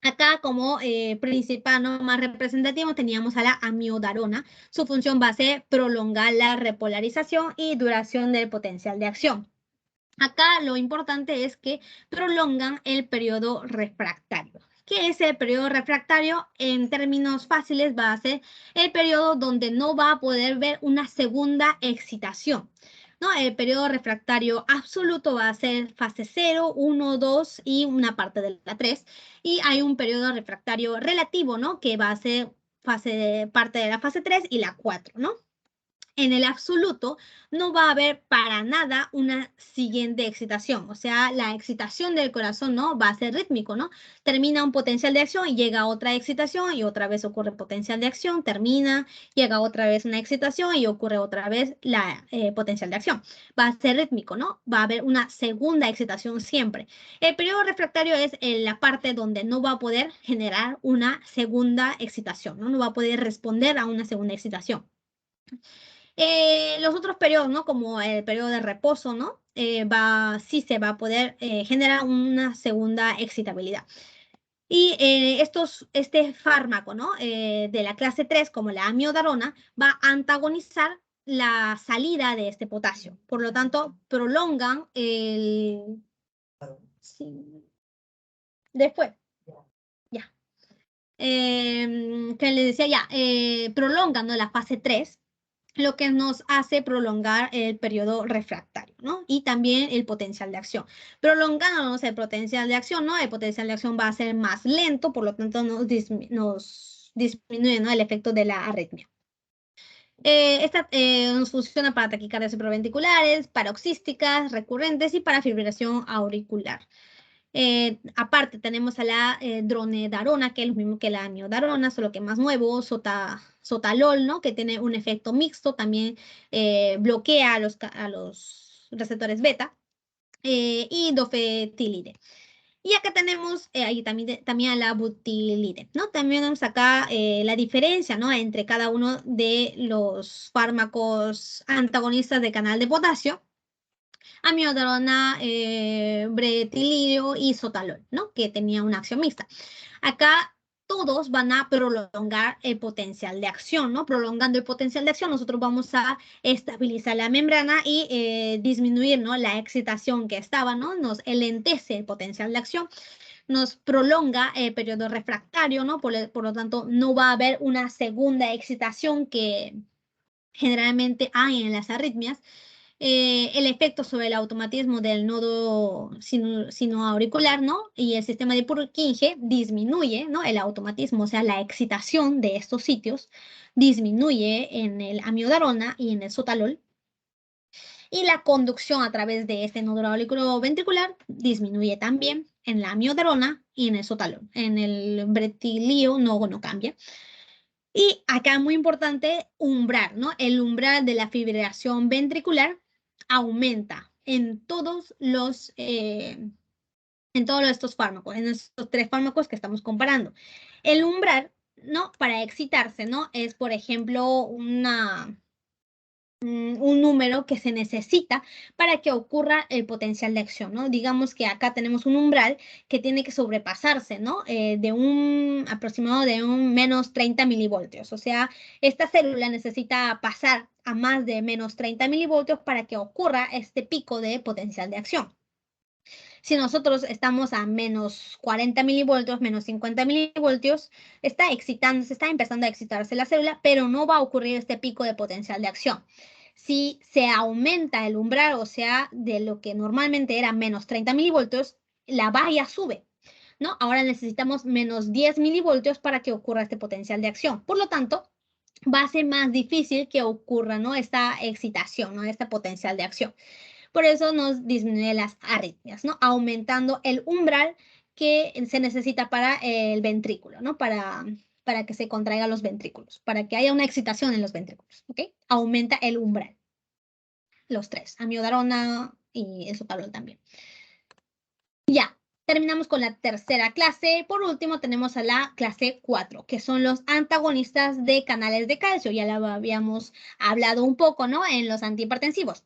Acá como principal, ¿no? Más representativo, teníamos a la amiodarona. Su función va a ser prolongar la repolarización y duración del potencial de acción. Acá lo importante es que prolongan el periodo refractario. ¿Qué es el periodo refractario? En términos fáciles va a ser el periodo donde no va a poder ver una segunda excitación, ¿no? El periodo refractario absoluto va a ser fase 0, 1, 2 y una parte de la 3. Y hay un periodo refractario relativo, ¿no? Que va a ser parte de la fase 3 y la 4, ¿no? en el absoluto no va a haber para nada una siguiente excitación. O sea, la excitación del corazón no va a ser rítmico, ¿no? Termina un potencial de acción y llega otra excitación y otra vez ocurre potencial de acción, termina, llega otra vez una excitación y ocurre otra vez la potencial de acción. Va a ser rítmico, ¿no? Va a haber una segunda excitación siempre. El periodo refractario es la parte donde no va a poder generar una segunda excitación, ¿no? No va a poder responder a una segunda excitación. Los otros periodos, ¿no? Como el periodo de reposo, ¿no? Sí se va a poder generar una segunda excitabilidad. Y este fármaco, ¿no? De la clase 3, como la amiodarona, va a antagonizar la salida de este potasio. Por lo tanto, prolongan el... Sí. Después, ya. Que les decía ya, prolongan, ¿no? La fase 3, lo que nos hace prolongar el periodo refractario, ¿no? Y también el potencial de acción. Prolongándonos el potencial de acción, ¿no? El potencial de acción va a ser más lento, por lo tanto nos disminuye, ¿no? El efecto de la arritmia. Esta nos funciona para taquicardias supraventriculares, paroxísticas, recurrentes y para fibrilación auricular. Aparte tenemos a la dronedarona, que es lo mismo que la amiodarona, solo que más nuevo, sotalol, ¿no? Que tiene un efecto mixto, también bloquea a los receptores beta, y dofetilide. Y acá tenemos ahí también a la butilide, ¿no? También tenemos acá la diferencia, ¿no? Entre cada uno de los fármacos antagonistas de canal de potasio, amiodarona, bretilio y sotalol, ¿no? Que tenía una acción mixta. Acá todos van a prolongar el potencial de acción, ¿no? Prolongando el potencial de acción, nosotros vamos a estabilizar la membrana y disminuir, ¿no? La excitación que estaba, ¿no? Nos elentece el potencial de acción, nos prolonga el periodo refractario, ¿no? Por lo tanto, no va a haber una segunda excitación que generalmente hay en las arritmias. El efecto sobre el automatismo del nodo sinoauricular, ¿no? Y el sistema de Purkinje disminuye, ¿no? El automatismo, o sea, la excitación de estos sitios disminuye en el amiodarona y en el sotalol. Y la conducción a través de este nódulo auriculoventricular disminuye también en la amiodarona y en el sotalol. En el bretilio no cambia. Y acá muy importante, umbral, ¿no? El umbral de la fibrilación ventricular aumenta en todos estos fármacos, en estos 3 fármacos que estamos comparando. El umbral, ¿no? Para excitarse, ¿no? Es, por ejemplo, un número que se necesita para que ocurra el potencial de acción, ¿no? Digamos que acá tenemos un umbral que tiene que sobrepasarse, ¿no? De un aproximado de un menos 30 milivoltios. O sea, esta célula necesita pasar a más de menos 30 milivoltios para que ocurra este pico de potencial de acción. Si nosotros estamos a menos 40 milivoltios, menos 50 milivoltios, se está empezando a excitarse la célula, pero no va a ocurrir este pico de potencial de acción. Si se aumenta el umbral, o sea, de lo que normalmente era menos 30 milivoltios, la valla sube, ¿no? Ahora necesitamos menos 10 milivoltios para que ocurra este potencial de acción. Por lo tanto, va a ser más difícil que ocurra, ¿no? Esta excitación, ¿no? Este potencial de acción. Por eso nos disminuye las arritmias, ¿no? Aumentando el umbral que se necesita para el ventrículo, ¿no? Para que se contraigan los ventrículos, para que haya una excitación en los ventrículos, ¿ok? Aumenta el umbral. Los 3, amiodarona y el sotalol también. Ya, terminamos con la tercera clase. Por último, tenemos a la clase 4, que son los antagonistas de canales de calcio. Ya la habíamos hablado un poco, ¿no? En los antihipertensivos.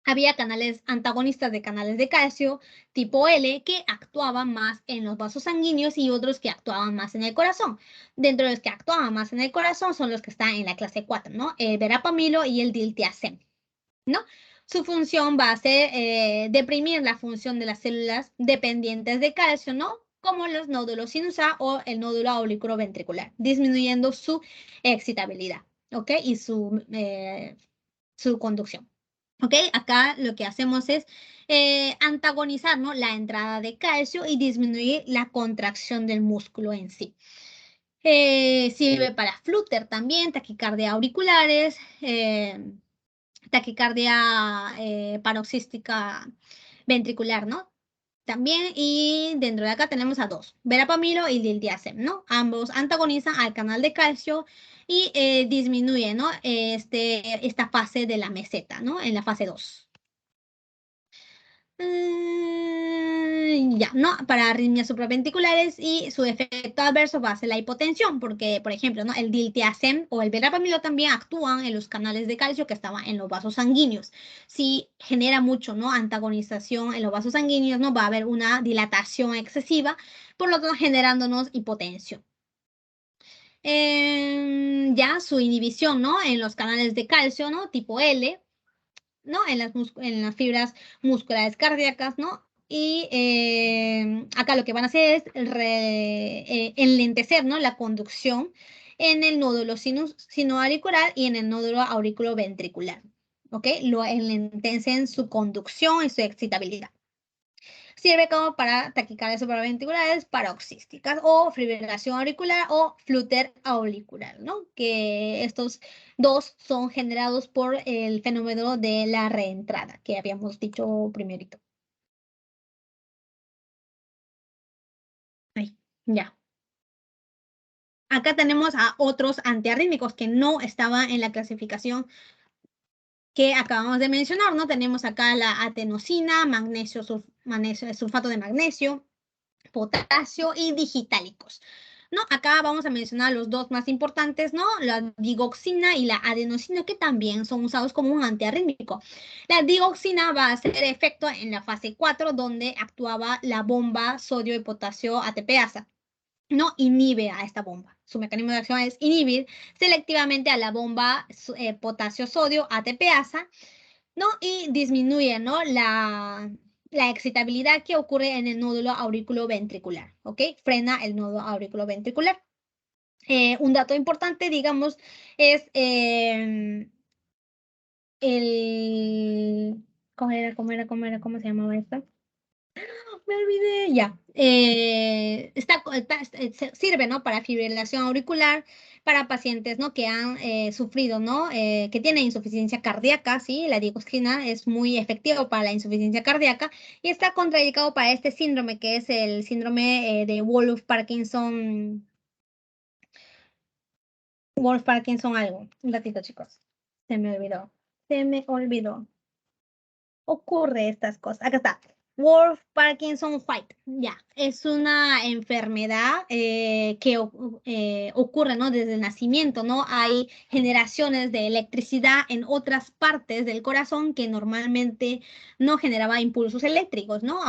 Había canales antagonistas de canales de calcio tipo L que actuaban más en los vasos sanguíneos y otros que actuaban más en el corazón. Dentro de los que actuaban más en el corazón son los que están en la clase 4, ¿no? El verapamilo y el diltiazem, ¿no? Su función va a ser deprimir la función de las células dependientes de calcio, ¿no? Como los nódulos sinusa o el nódulo auriculoventricular, disminuyendo su excitabilidad, ¿ok? Y su conducción. ¿Ok? Acá lo que hacemos es antagonizar, ¿no? La entrada de calcio y disminuir la contracción del músculo en sí. Sirve para flutter también, taquicardia auriculares, taquicardia paroxística ventricular, ¿no? También, y dentro de acá tenemos a dos, verapamilo y diltiazem, ¿no? Ambos antagonizan al canal de calcio y disminuyen, ¿no? Esta fase de la meseta, ¿no? En la fase 2. Ya, ¿no? Para arritmias supraventriculares, y su efecto adverso va a ser la hipotensión, porque, por ejemplo, ¿no? El diltiazem o el verapamilo también actúan en los canales de calcio que estaban en los vasos sanguíneos. Si genera mucho, ¿no? Antagonización en los vasos sanguíneos, ¿no? Va a haber una dilatación excesiva, por lo tanto generándonos hipotensión. Ya su inhibición, ¿no? En los canales de calcio, ¿no? Tipo L, ¿no? En las fibras musculares cardíacas, ¿no? Y acá lo que van a hacer es enlentecer, ¿no? La conducción en el nódulo sinoauricular y en el nódulo auriculoventricular, ¿ok? Lo enlentecen su conducción y su excitabilidad. Sirve como para taquicardias supraventriculares paroxísticas o fibrilación auricular o flúter auricular, ¿no? Que estos dos son generados por el fenómeno de la reentrada que habíamos dicho primerito. Ahí, ya. Acá tenemos a otros antiarrítmicos que no estaban en la clasificación que acabamos de mencionar, ¿no? Tenemos acá la atenosina, sulfato de magnesio, potasio y digitálicos, ¿no? Acá vamos a mencionar los dos más importantes, ¿no? La digoxina y la adenosina, que también son usados como un antiarrítmico. La digoxina va a hacer efecto en la fase 4, donde actuaba la bomba sodio y potasio ATPasa. No inhibe a esta bomba. Su mecanismo de acción es inhibir selectivamente a la bomba potasio-sodio ATPasa, ¿no? Y disminuye, ¿no? La excitabilidad que ocurre en el nódulo auriculoventricular, ¿ok? Frena el nódulo auriculoventricular. Un dato importante, digamos, es el... ¿Cómo se llamaba esto? Me olvidé, ya. Sirve, ¿no? Para fibrilación auricular, para pacientes, ¿no? Que han sufrido, ¿no? Que tienen insuficiencia cardíaca, ¿sí? La digoxina es muy efectiva para la insuficiencia cardíaca y está contraindicado para este síndrome, que es el síndrome de Wolff-Parkinson. Wolff-Parkinson algo. Un ratito, chicos. Se me olvidó. Se me olvidó. Ocurre estas cosas. Acá está. Wolff Parkinson White, ya, es una enfermedad que ocurre, ¿no? Desde el nacimiento, ¿no? Hay generaciones de electricidad en otras partes del corazón que normalmente no generaba impulsos eléctricos, ¿no?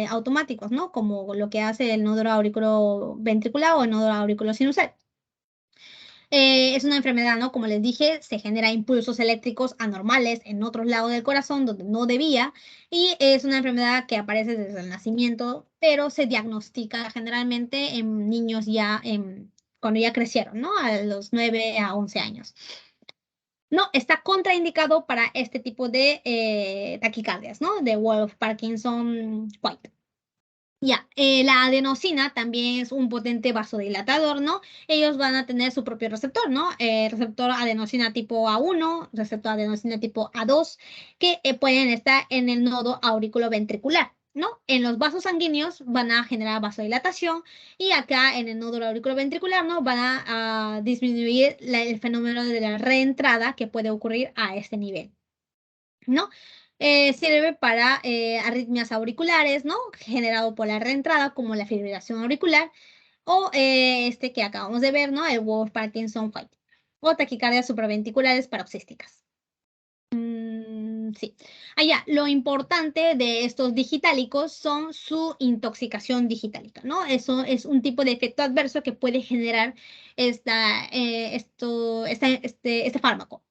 Automáticos, ¿no? Como lo que hace el nódulo auriculoventricular o el nódulo auriculosinusal. Es una enfermedad, ¿no? Como les dije, se genera impulsos eléctricos anormales en otros lados del corazón donde no debía, y es una enfermedad que aparece desde el nacimiento, pero se diagnostica generalmente en niños ya cuando ya crecieron, ¿no? A los 9 a 11 años. No, está contraindicado para este tipo de taquicardias, ¿no? De Wolff-Parkinson-White. Ya, la adenosina también es un potente vasodilatador, ¿no? Ellos van a tener su propio receptor, ¿no? Receptor adenosina tipo A1, receptor adenosina tipo A2, que pueden estar en el nodo auriculoventricular, ¿no? En los vasos sanguíneos van a generar vasodilatación, y acá en el nódulo auriculoventricular, ¿no? Van a disminuir el fenómeno de la reentrada que puede ocurrir a este nivel, ¿no? Sirve para arritmias auriculares, ¿no? Generado por la reentrada, como la fibrilación auricular, o este que acabamos de ver, ¿no? El Wolff-Parkinson-White, o taquicardias supraventriculares paroxísticas. Sí. Allá, lo importante de estos digitálicos son su intoxicación digitálica, ¿no? Eso es un tipo de efecto adverso que puede generar este fármaco,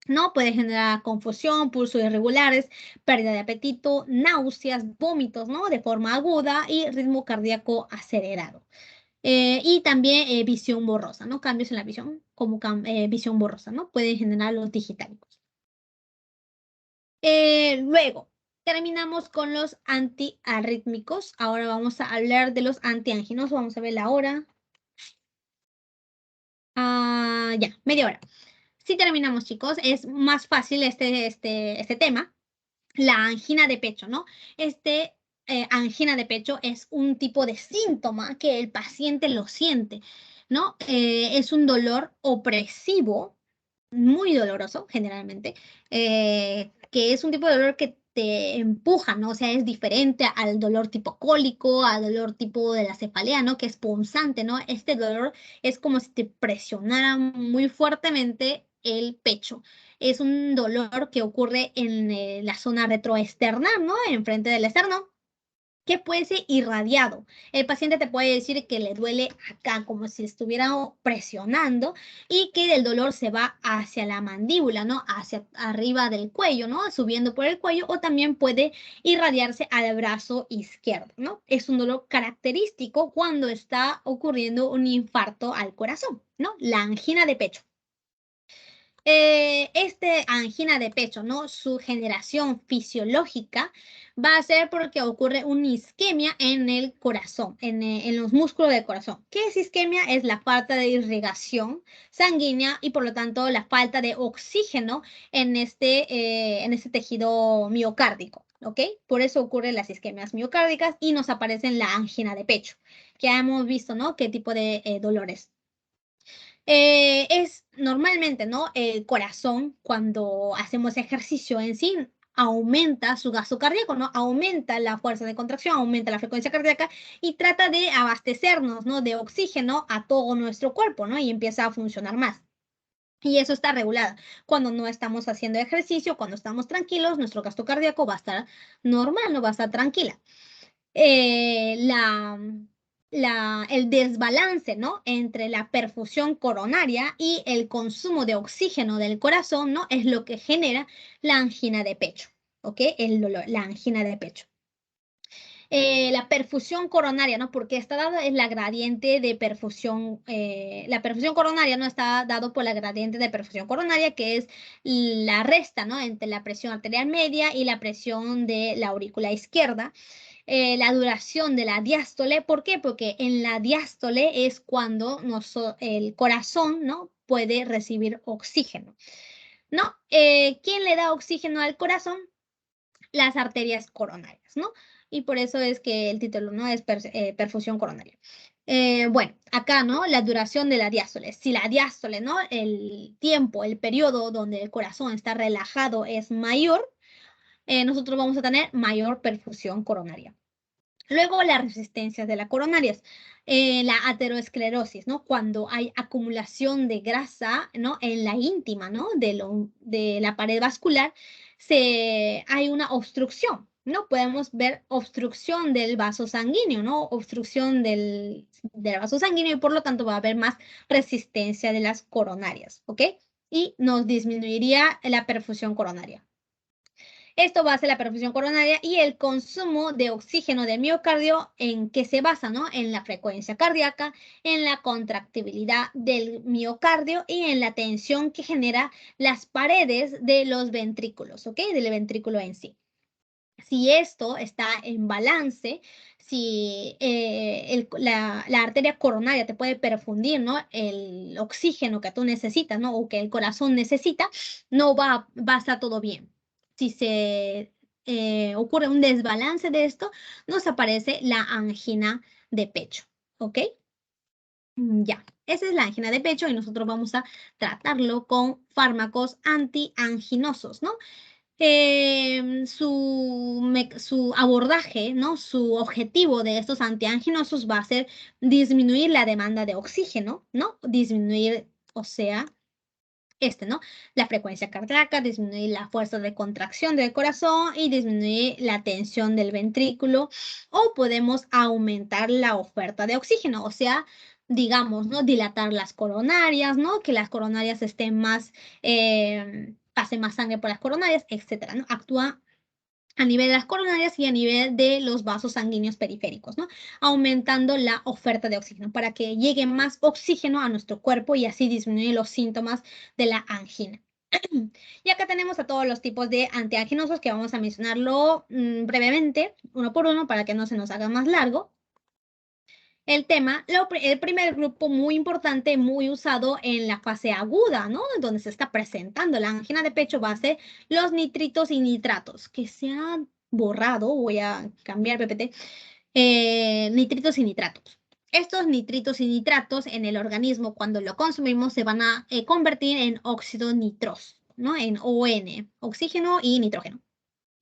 ¿no? Puede generar confusión, pulsos irregulares, pérdida de apetito, náuseas, vómitos, ¿no? De forma aguda y ritmo cardíaco acelerado. Y también visión borrosa, ¿no? Cambios en la visión, como visión borrosa, ¿no? Pueden generar los digitálicos. Luego, terminamos con los antiarrítmicos. Ahora vamos a hablar de los antiánginos. Vamos a ver la hora. Ya, media hora. Si terminamos, chicos, es más fácil este tema. La angina de pecho, ¿no? Angina de pecho es un tipo de síntoma que el paciente lo siente, ¿no? Es un dolor opresivo, muy doloroso generalmente, que es un tipo de dolor que te empuja, ¿no? O sea, es diferente al dolor tipo cólico, al dolor tipo de la cefalea, ¿no? Que es punzante, ¿no? Este dolor es como si te presionaran muy fuertemente el pecho. Es un dolor que ocurre en la zona retroesternal, ¿no? Enfrente del esterno, que puede ser irradiado. El paciente te puede decir que le duele acá, como si estuviera presionando, y que el dolor se va hacia la mandíbula, ¿no? Hacia arriba del cuello, ¿no? Subiendo por el cuello, o también puede irradiarse al brazo izquierdo, ¿no? Es un dolor característico cuando está ocurriendo un infarto al corazón, ¿no? La angina de pecho. Angina de pecho, ¿no? Su generación fisiológica va a ser porque ocurre una isquemia en el corazón, en los músculos del corazón. ¿Qué es isquemia? Es la falta de irrigación sanguínea y por lo tanto la falta de oxígeno en este tejido miocárdico, ¿ok? Por eso ocurren las isquemias miocárdicas y nos aparece la angina de pecho, que hemos visto, ¿no? ¿Qué tipo de dolores? Es normalmente, ¿no? El corazón, cuando hacemos ejercicio en sí, aumenta su gasto cardíaco, ¿no? Aumenta la fuerza de contracción, aumenta la frecuencia cardíaca y trata de abastecernos, ¿no? De oxígeno a todo nuestro cuerpo, ¿no? Y empieza a funcionar más. Y eso está regulado. Cuando no estamos haciendo ejercicio, cuando estamos tranquilos, nuestro gasto cardíaco va a estar normal, no va a estar tranquila. El desbalance, ¿no? Entre la perfusión coronaria y el consumo de oxígeno del corazón, ¿no? Es lo que genera la angina de pecho, ¿ok? El dolor, la angina de pecho. La perfusión coronaria, ¿no? Porque está dado es la gradiente de perfusión, la perfusión coronaria no está dado por la gradiente de perfusión coronaria, que es la resta, ¿no? Entre la presión arterial media y la presión de la aurícula izquierda. La duración de la diástole, ¿por qué? Porque en la diástole es cuando el corazón, ¿no? Puede recibir oxígeno, ¿no? ¿Quién le da oxígeno al corazón? Las arterias coronarias, ¿no? Y por eso es que el título, ¿no? Es perfusión coronaria. Bueno, acá, ¿no? La duración de la diástole. Si la diástole, ¿no? El tiempo, el periodo donde el corazón está relajado es mayor, nosotros vamos a tener mayor perfusión coronaria. Luego, las resistencias de las coronarias. La aterosclerosis, ¿no? Cuando hay acumulación de grasa, ¿no? En la íntima, ¿no? De la pared vascular, hay una obstrucción, ¿no? Podemos ver obstrucción del vaso sanguíneo, ¿no? Obstrucción del vaso sanguíneo y por lo tanto va a haber más resistencia de las coronarias, ¿ok? Y nos disminuiría la perfusión coronaria. Esto va a ser la perfusión coronaria y el consumo de oxígeno del miocardio, ¿en qué se basa? ¿No? En la frecuencia cardíaca, en la contractibilidad del miocardio y en la tensión que genera las paredes de los ventrículos, ¿ok? Del ventrículo en sí. Si esto está en balance, si la arteria coronaria te puede perfundir, ¿no? El oxígeno que tú necesitas, ¿no? O que el corazón necesita, no va a estar todo bien. Si se ocurre un desbalance de esto, nos aparece la angina de pecho, ¿ok? Ya, esa es la angina de pecho y nosotros vamos a tratarlo con fármacos antianginosos, ¿no? Su abordaje, ¿no? Su objetivo de estos antianginosos va a ser disminuir la demanda de oxígeno, ¿no? Disminuir, o sea, ¿no? La frecuencia cardíaca, disminuir la fuerza de contracción del corazón y disminuir la tensión del ventrículo. O podemos aumentar la oferta de oxígeno, o sea, digamos, ¿no? Dilatar las coronarias, ¿no? Que las coronarias estén más, pase más sangre por las coronarias, etcétera, ¿no? Actúa a nivel de las coronarias y a nivel de los vasos sanguíneos periféricos, ¿no? Aumentando la oferta de oxígeno para que llegue más oxígeno a nuestro cuerpo y así disminuir los síntomas de la angina. Y acá tenemos a todos los tipos de antianginosos que vamos a mencionarlo brevemente, uno por uno, para que no se nos haga más largo. el tema, el primer grupo muy importante, muy usado en la fase aguda, ¿no? Donde se está presentando la angina de pecho va a ser los nitritos y nitratos, que se han borrado, voy a cambiar PPT, nitritos y nitratos. Estos nitritos y nitratos en el organismo, cuando lo consumimos, se van a convertir en óxido nitroso, ¿no? En ON, oxígeno y nitrógeno,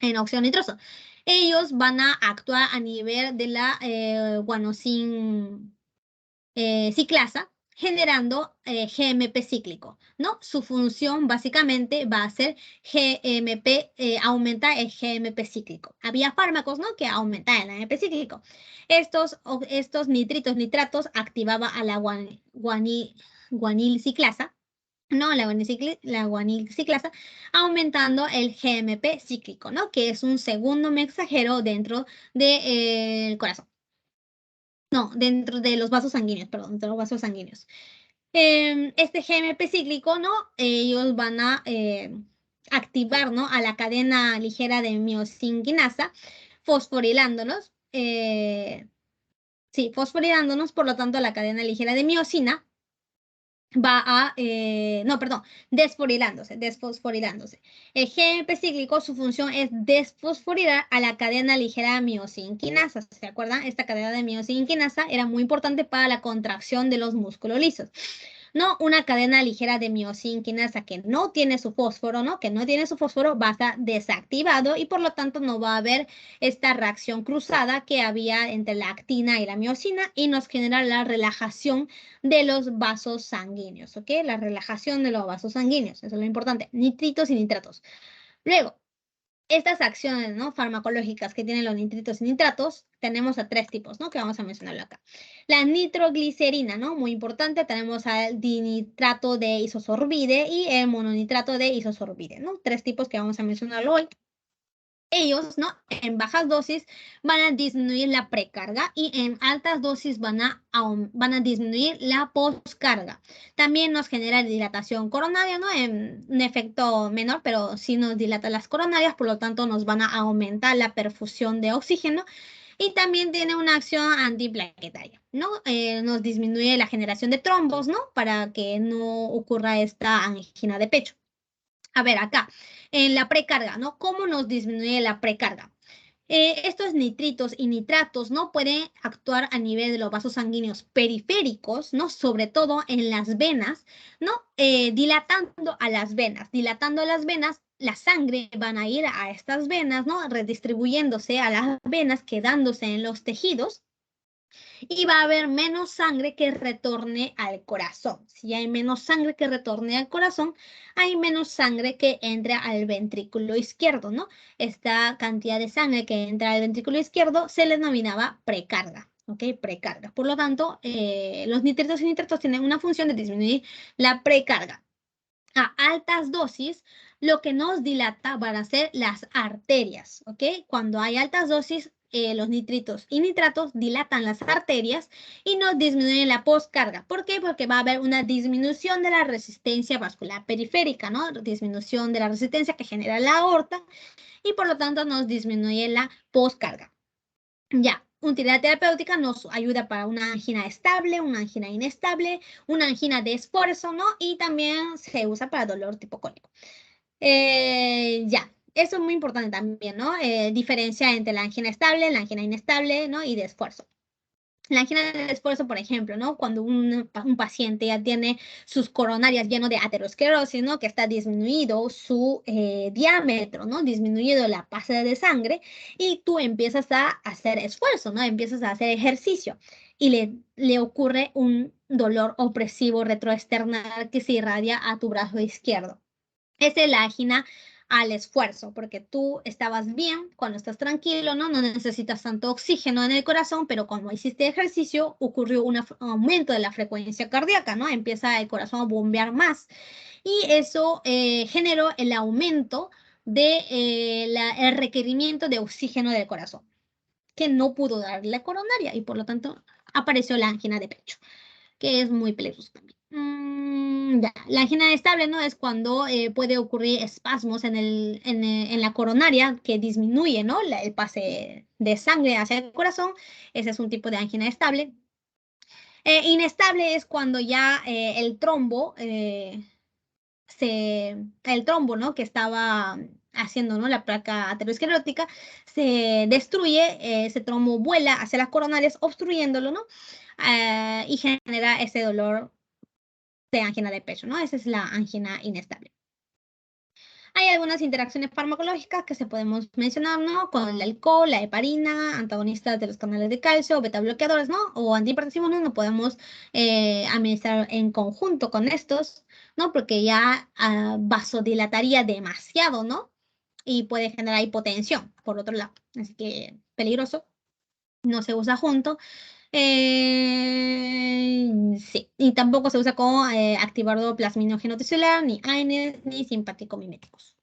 en óxido nitroso. Ellos van a actuar a nivel de la guanosin ciclasa, generando GMP cíclico, ¿no? Su función básicamente va a ser GMP, aumenta el GMP cíclico. Había fármacos, ¿no? Que aumentaban el GMP cíclico. Estos nitritos, nitratos activaba a la guanil ciclasa, ¿no? La guanil ciclasa, aumentando el GMP cíclico, ¿no? Que es un segundo mensajero dentro del corazón. No, dentro de los vasos sanguíneos, perdón, de los vasos sanguíneos. Este GMP cíclico, ¿no? Ellos van a activar, ¿no? A la cadena ligera de miosinquinasa, fosforilándonos. Sí, fosforilándonos, por lo tanto, la cadena ligera de miosina va a, no, perdón, desfosforilándose. El GMP cíclico, su función es desfosforilar a la cadena ligera de miosinquinasa. ¿Se acuerdan? Esta cadena de miosinquinasa era muy importante para la contracción de los músculos lisos. No, una cadena ligera de miosinquinasa que no tiene su fósforo, ¿no? Que no tiene su fósforo va a estar desactivado y por lo tanto no va a haber esta reacción cruzada que había entre la actina y la miosina y nos genera la relajación de los vasos sanguíneos, ¿ok? La relajación de los vasos sanguíneos, eso es lo importante, nitritos y nitratos. Luego, estas acciones, ¿no? Farmacológicas que tienen los nitritos y nitratos, tenemos a tres tipos, ¿no? Que vamos a mencionarlo acá. La nitroglicerina, ¿no? Muy importante, tenemos al dinitrato de isosorbide y el mononitrato de isosorbide, ¿no? Tres tipos que vamos a mencionarlo hoy. Ellos, ¿no? En bajas dosis van a disminuir la precarga y en altas dosis van a disminuir la postcarga. También nos genera dilatación coronaria, ¿no? En un efecto menor, pero sí nos dilata las coronarias, por lo tanto nos van a aumentar la perfusión de oxígeno y también tiene una acción antiplaquetaria, ¿no? Nos disminuye la generación de trombos, ¿no? Para que no ocurra esta angina de pecho. A ver, acá, en la precarga, ¿no? ¿Cómo nos disminuye la precarga? Estos nitritos y nitratos, ¿no? Pueden actuar a nivel de los vasos sanguíneos periféricos, ¿no? Sobre todo en las venas, ¿no? Dilatando a las venas. Dilatando a las venas, la sangre van a ir a estas venas, ¿no? Redistribuyéndose a las venas, quedándose en los tejidos y va a haber menos sangre que retorne al corazón. Si hay menos sangre que retorne al corazón, hay menos sangre que entre al ventrículo izquierdo, ¿no? Esta cantidad de sangre que entra al ventrículo izquierdo se le denominaba precarga. ¿Ok? Precarga. Por lo tanto, los nitritos y nitratos tienen una función de disminuir la precarga. A altas dosis, lo que nos dilata van a ser las arterias, ¿ok? Cuando hay altas dosis, los nitritos y nitratos dilatan las arterias y nos disminuyen la postcarga. ¿Por qué? Porque va a haber una disminución de la resistencia vascular periférica, ¿no? Disminución de la resistencia que genera la aorta y por lo tanto nos disminuye la postcarga. Ya, utilidad terapéutica nos ayuda para una angina estable, una angina inestable, una angina de esfuerzo, ¿no? Y también se usa para dolor tipo cólico. Ya, eso es muy importante también, ¿no? Diferencia entre la angina estable, la angina inestable, ¿no? Y de esfuerzo. La angina de esfuerzo, por ejemplo, ¿no? Cuando un paciente ya tiene sus coronarias lleno de aterosclerosis, ¿no? Que está disminuido su diámetro, ¿no? Disminuido la pasa de sangre y tú empiezas a hacer esfuerzo, ¿no? Empiezas a hacer ejercicio y le ocurre un dolor opresivo retroesternal que se irradia a tu brazo izquierdo. Esa es la angina al esfuerzo, porque tú estabas bien cuando estás tranquilo, ¿no? No necesitas tanto oxígeno en el corazón, pero cuando hiciste ejercicio ocurrió un aumento de la frecuencia cardíaca, ¿no? Empieza el corazón a bombear más y eso generó el aumento de el requerimiento de oxígeno del corazón, que no pudo dar la coronaria y por lo tanto apareció la angina de pecho, que es muy peligroso también. Ya. La angina estable, ¿no? Es cuando puede ocurrir espasmos en la coronaria que disminuye, ¿no? El pase de sangre hacia el corazón. Ese es un tipo de angina estable. Inestable es cuando ya el trombo, ¿no? Que estaba haciendo, ¿no? La placa aterosclerótica, se destruye, ese trombo vuela hacia las coronarias, obstruyéndolo, ¿no? Y genera ese dolor de angina de pecho, ¿no? Esa es la angina inestable. Hay algunas interacciones farmacológicas que se podemos mencionar, ¿no? Con el alcohol, la heparina, antagonistas de los canales de calcio, beta bloqueadores, ¿no? O antihipertensivos, ¿no? No podemos administrar en conjunto con estos, ¿no? Porque ya vasodilataría demasiado, ¿no? Y puede generar hipotensión, por otro lado. Así que peligroso, no se usa junto. Sí, y tampoco se usa como activador plasminógeno tisular, ni AINES, ni simpático miméticos.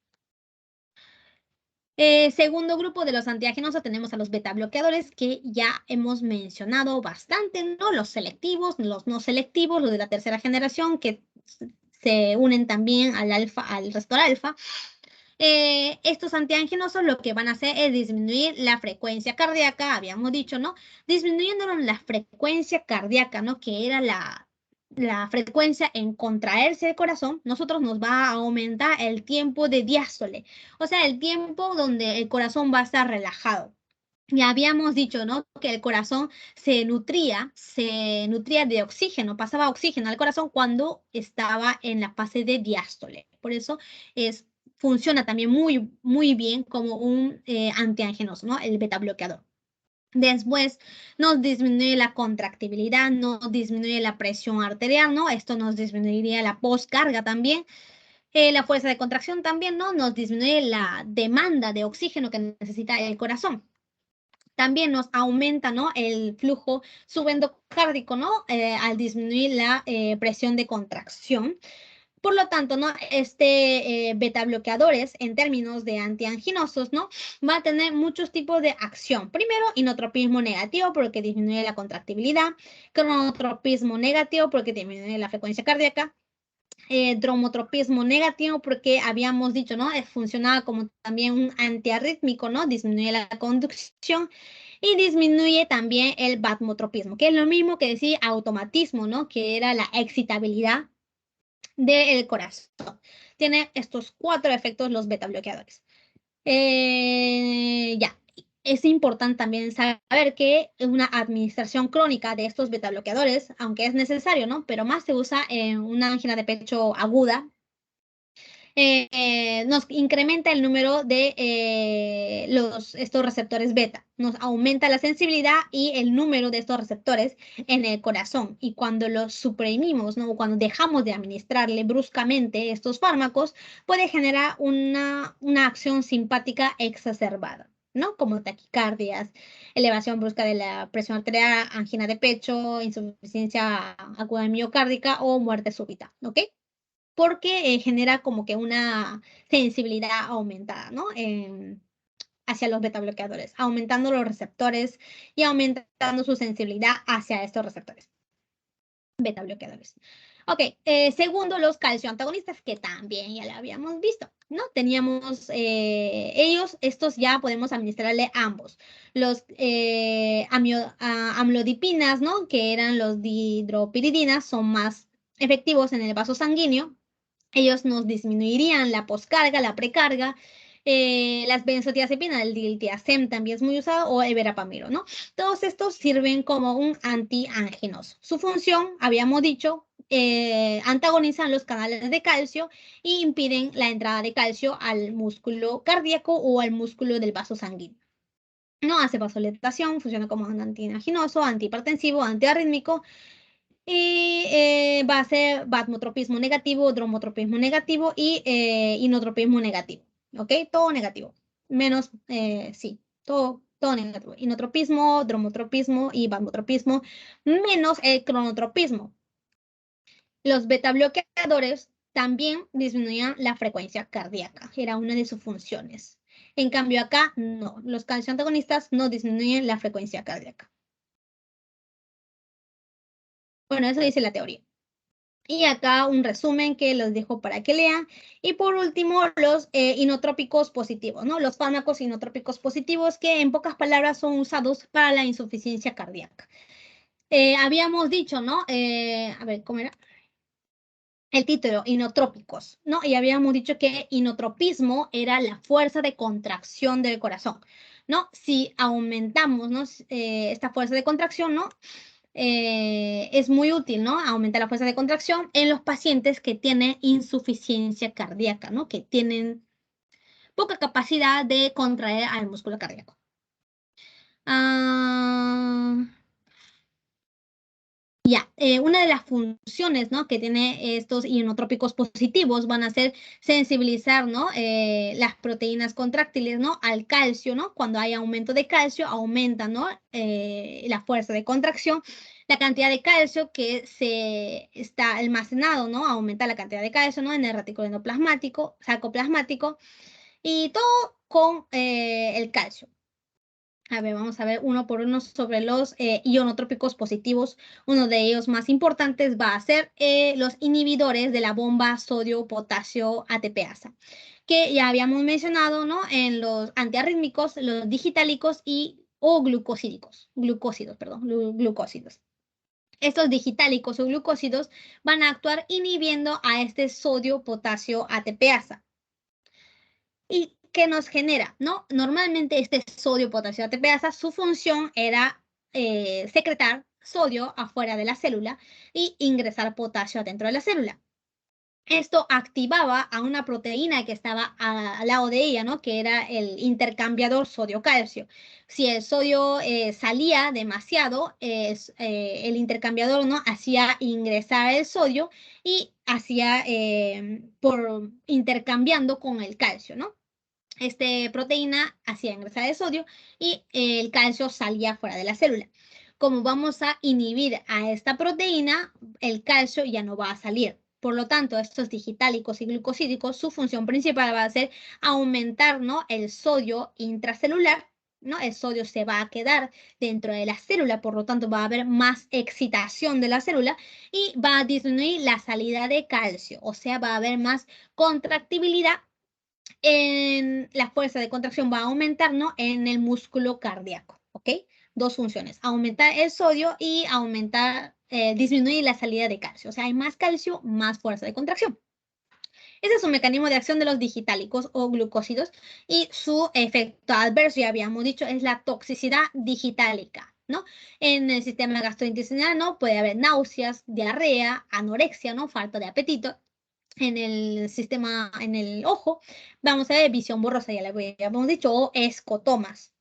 Segundo grupo de los antiagenosos tenemos a los beta bloqueadores que ya hemos mencionado bastante, ¿no? Los selectivos, los no selectivos, los de la tercera generación que se unen también al alfa, al receptor alfa. Estos antianginosos lo que van a hacer es disminuir la frecuencia cardíaca, habíamos dicho, ¿no? Disminuyendo la frecuencia cardíaca, ¿no? Que era la frecuencia en contraerse el corazón, nosotros nos va a aumentar el tiempo de diástole, o sea, el tiempo donde el corazón va a estar relajado. Ya habíamos dicho, ¿no? Que el corazón se nutría de oxígeno, pasaba oxígeno al corazón cuando estaba en la fase de diástole. Por eso funciona también muy, muy bien como un antianginoso, ¿no? El beta bloqueador. Después nos disminuye la contractibilidad, nos disminuye la presión arterial, ¿no? Esto nos disminuiría la postcarga también. La fuerza de contracción también, ¿no? Nos disminuye la demanda de oxígeno que necesita el corazón. También nos aumenta, ¿no? El flujo subendocárdico, ¿no? Al disminuir la presión de contracción. Por lo tanto, ¿no? Beta bloqueadores, en términos de antianginosos, ¿no? Va a tener muchos tipos de acción. Primero, inotropismo negativo, porque disminuye la contractibilidad. Cronotropismo negativo, porque disminuye la frecuencia cardíaca. Dromotropismo negativo, porque habíamos dicho, ¿no? Funcionaba como también un antiarrítmico, ¿no? Disminuye la conducción. Y disminuye también el vasmotropismo, que es lo mismo que decir automatismo, ¿no? Que era la excitabilidad del corazón. Tiene estos 4 efectos los beta bloqueadores. Ya, es importante también saber que una administración crónica de estos beta bloqueadores, aunque es necesario, ¿no? Pero más se usa en una angina de pecho aguda, nos incrementa el número de estos receptores beta, nos aumenta la sensibilidad y el número de estos receptores en el corazón. Y cuando los suprimimos, ¿no? Cuando dejamos de administrarle bruscamente estos fármacos, puede generar una acción simpática exacerbada, ¿no? Como taquicardias, elevación brusca de la presión arterial, angina de pecho, insuficiencia aguda miocárdica o muerte súbita, ¿ok? Porque genera como que una sensibilidad aumentada, ¿no? Hacia los beta bloqueadores, aumentando los receptores y aumentando su sensibilidad hacia estos receptores beta bloqueadores. Ok, segundo, los calcioantagonistas, que también ya lo habíamos visto, ¿no? Teníamos estos ya podemos administrarle ambos. Los amlodipinas, ¿no? Que eran los dihidropiridinas, son más efectivos en el vaso sanguíneo. Ellos nos disminuirían la poscarga, la precarga. Las benzodiazepinas, el diltiazem también es muy usado, o el verapamilo, ¿no? Todos estos sirven como un antianginoso. Su función, habíamos dicho, antagonizan los canales de calcio y impiden la entrada de calcio al músculo cardíaco o al músculo del vaso sanguíneo. No hace vasodilatación, funciona como un antianginoso, antihipertensivo, antiarrítmico. Y va a ser vasmotropismo negativo, dromotropismo negativo y inotropismo negativo. ¿Ok? Todo negativo. Menos, sí, todo negativo. Inotropismo, dromotropismo y vasmotropismo, menos el cronotropismo. Los beta bloqueadores también disminuían la frecuencia cardíaca. Era una de sus funciones. En cambio acá, no. Los calcioantagonistas no disminuyen la frecuencia cardíaca. Bueno, eso dice la teoría. Y acá un resumen que los dejo para que lean. Y por último, los inotrópicos positivos, ¿no? Los fármacos inotrópicos positivos que en pocas palabras son usados para la insuficiencia cardíaca. Habíamos dicho, ¿no? A ver, ¿cómo era? El título, inotrópicos, ¿no? Y habíamos dicho que inotropismo era la fuerza de contracción del corazón, ¿no? Si aumentamos, ¿no? Esta fuerza de contracción, ¿no? Es muy útil, ¿no? Aumentar la fuerza de contracción en los pacientes que tienen insuficiencia cardíaca, ¿no? Que tienen poca capacidad de contraer al músculo cardíaco. Ah, ya, una de las funciones, ¿no? Que tiene estos inotrópicos positivos van a ser sensibilizar, ¿no? Las proteínas contráctiles, ¿no? Al calcio, ¿no? Cuando hay aumento de calcio, aumenta, ¿no? La fuerza de contracción, la cantidad de calcio que se está almacenado, ¿no? Aumenta la cantidad de calcio, ¿no? En el reticulino plasmático, sarcoplasmático, y todo con el calcio. A ver, vamos a ver uno por uno sobre los ionotrópicos positivos. Uno de ellos más importantes va a ser los inhibidores de la bomba sodio-potasio ATPasa, que ya habíamos mencionado, ¿no? En los antiarrítmicos, los digitálicos y o glucósidos, perdón, glucósidos. Estos digitálicos o glucósidos van a actuar inhibiendo a este sodio-potasio ATPasa. ¿Y qué nos genera? ¿No? Normalmente este sodio, potasio, ATPasa, su función era secretar sodio afuera de la célula y ingresar potasio adentro de la célula. Esto activaba a una proteína que estaba al lado de ella, ¿no? Que era el intercambiador sodio-calcio. Si el sodio salía demasiado, el intercambiador, ¿no? Hacía ingresar el sodio y hacía por intercambiando con el calcio, ¿no? Esta proteína hacía ingresar el sodio y el calcio salía fuera de la célula. Como vamos a inhibir a esta proteína, el calcio ya no va a salir. Por lo tanto, estos digitálicos y glucosídicos, su función principal va a ser aumentar, ¿no? El sodio intracelular, ¿no? El sodio se va a quedar dentro de la célula, por lo tanto va a haber más excitación de la célula y va a disminuir la salida de calcio, o sea, va a haber más contractibilidad en la fuerza de contracción, va a aumentar, ¿no? En el músculo cardíaco, ¿ok? Dos funciones, aumentar el sodio y aumentar, disminuir la salida de calcio. O sea, hay más calcio, más fuerza de contracción. Ese es un mecanismo de acción de los digitálicos o glucósidos y su efecto adverso, ya habíamos dicho, es la toxicidad digitálica, ¿no? En el sistema gastrointestinal, ¿no? Puede haber náuseas, diarrea, anorexia, ¿no? Falta de apetito. En el sistema, en el ojo, vamos a ver visión borrosa, ya lo habíamos dicho, o escotomas.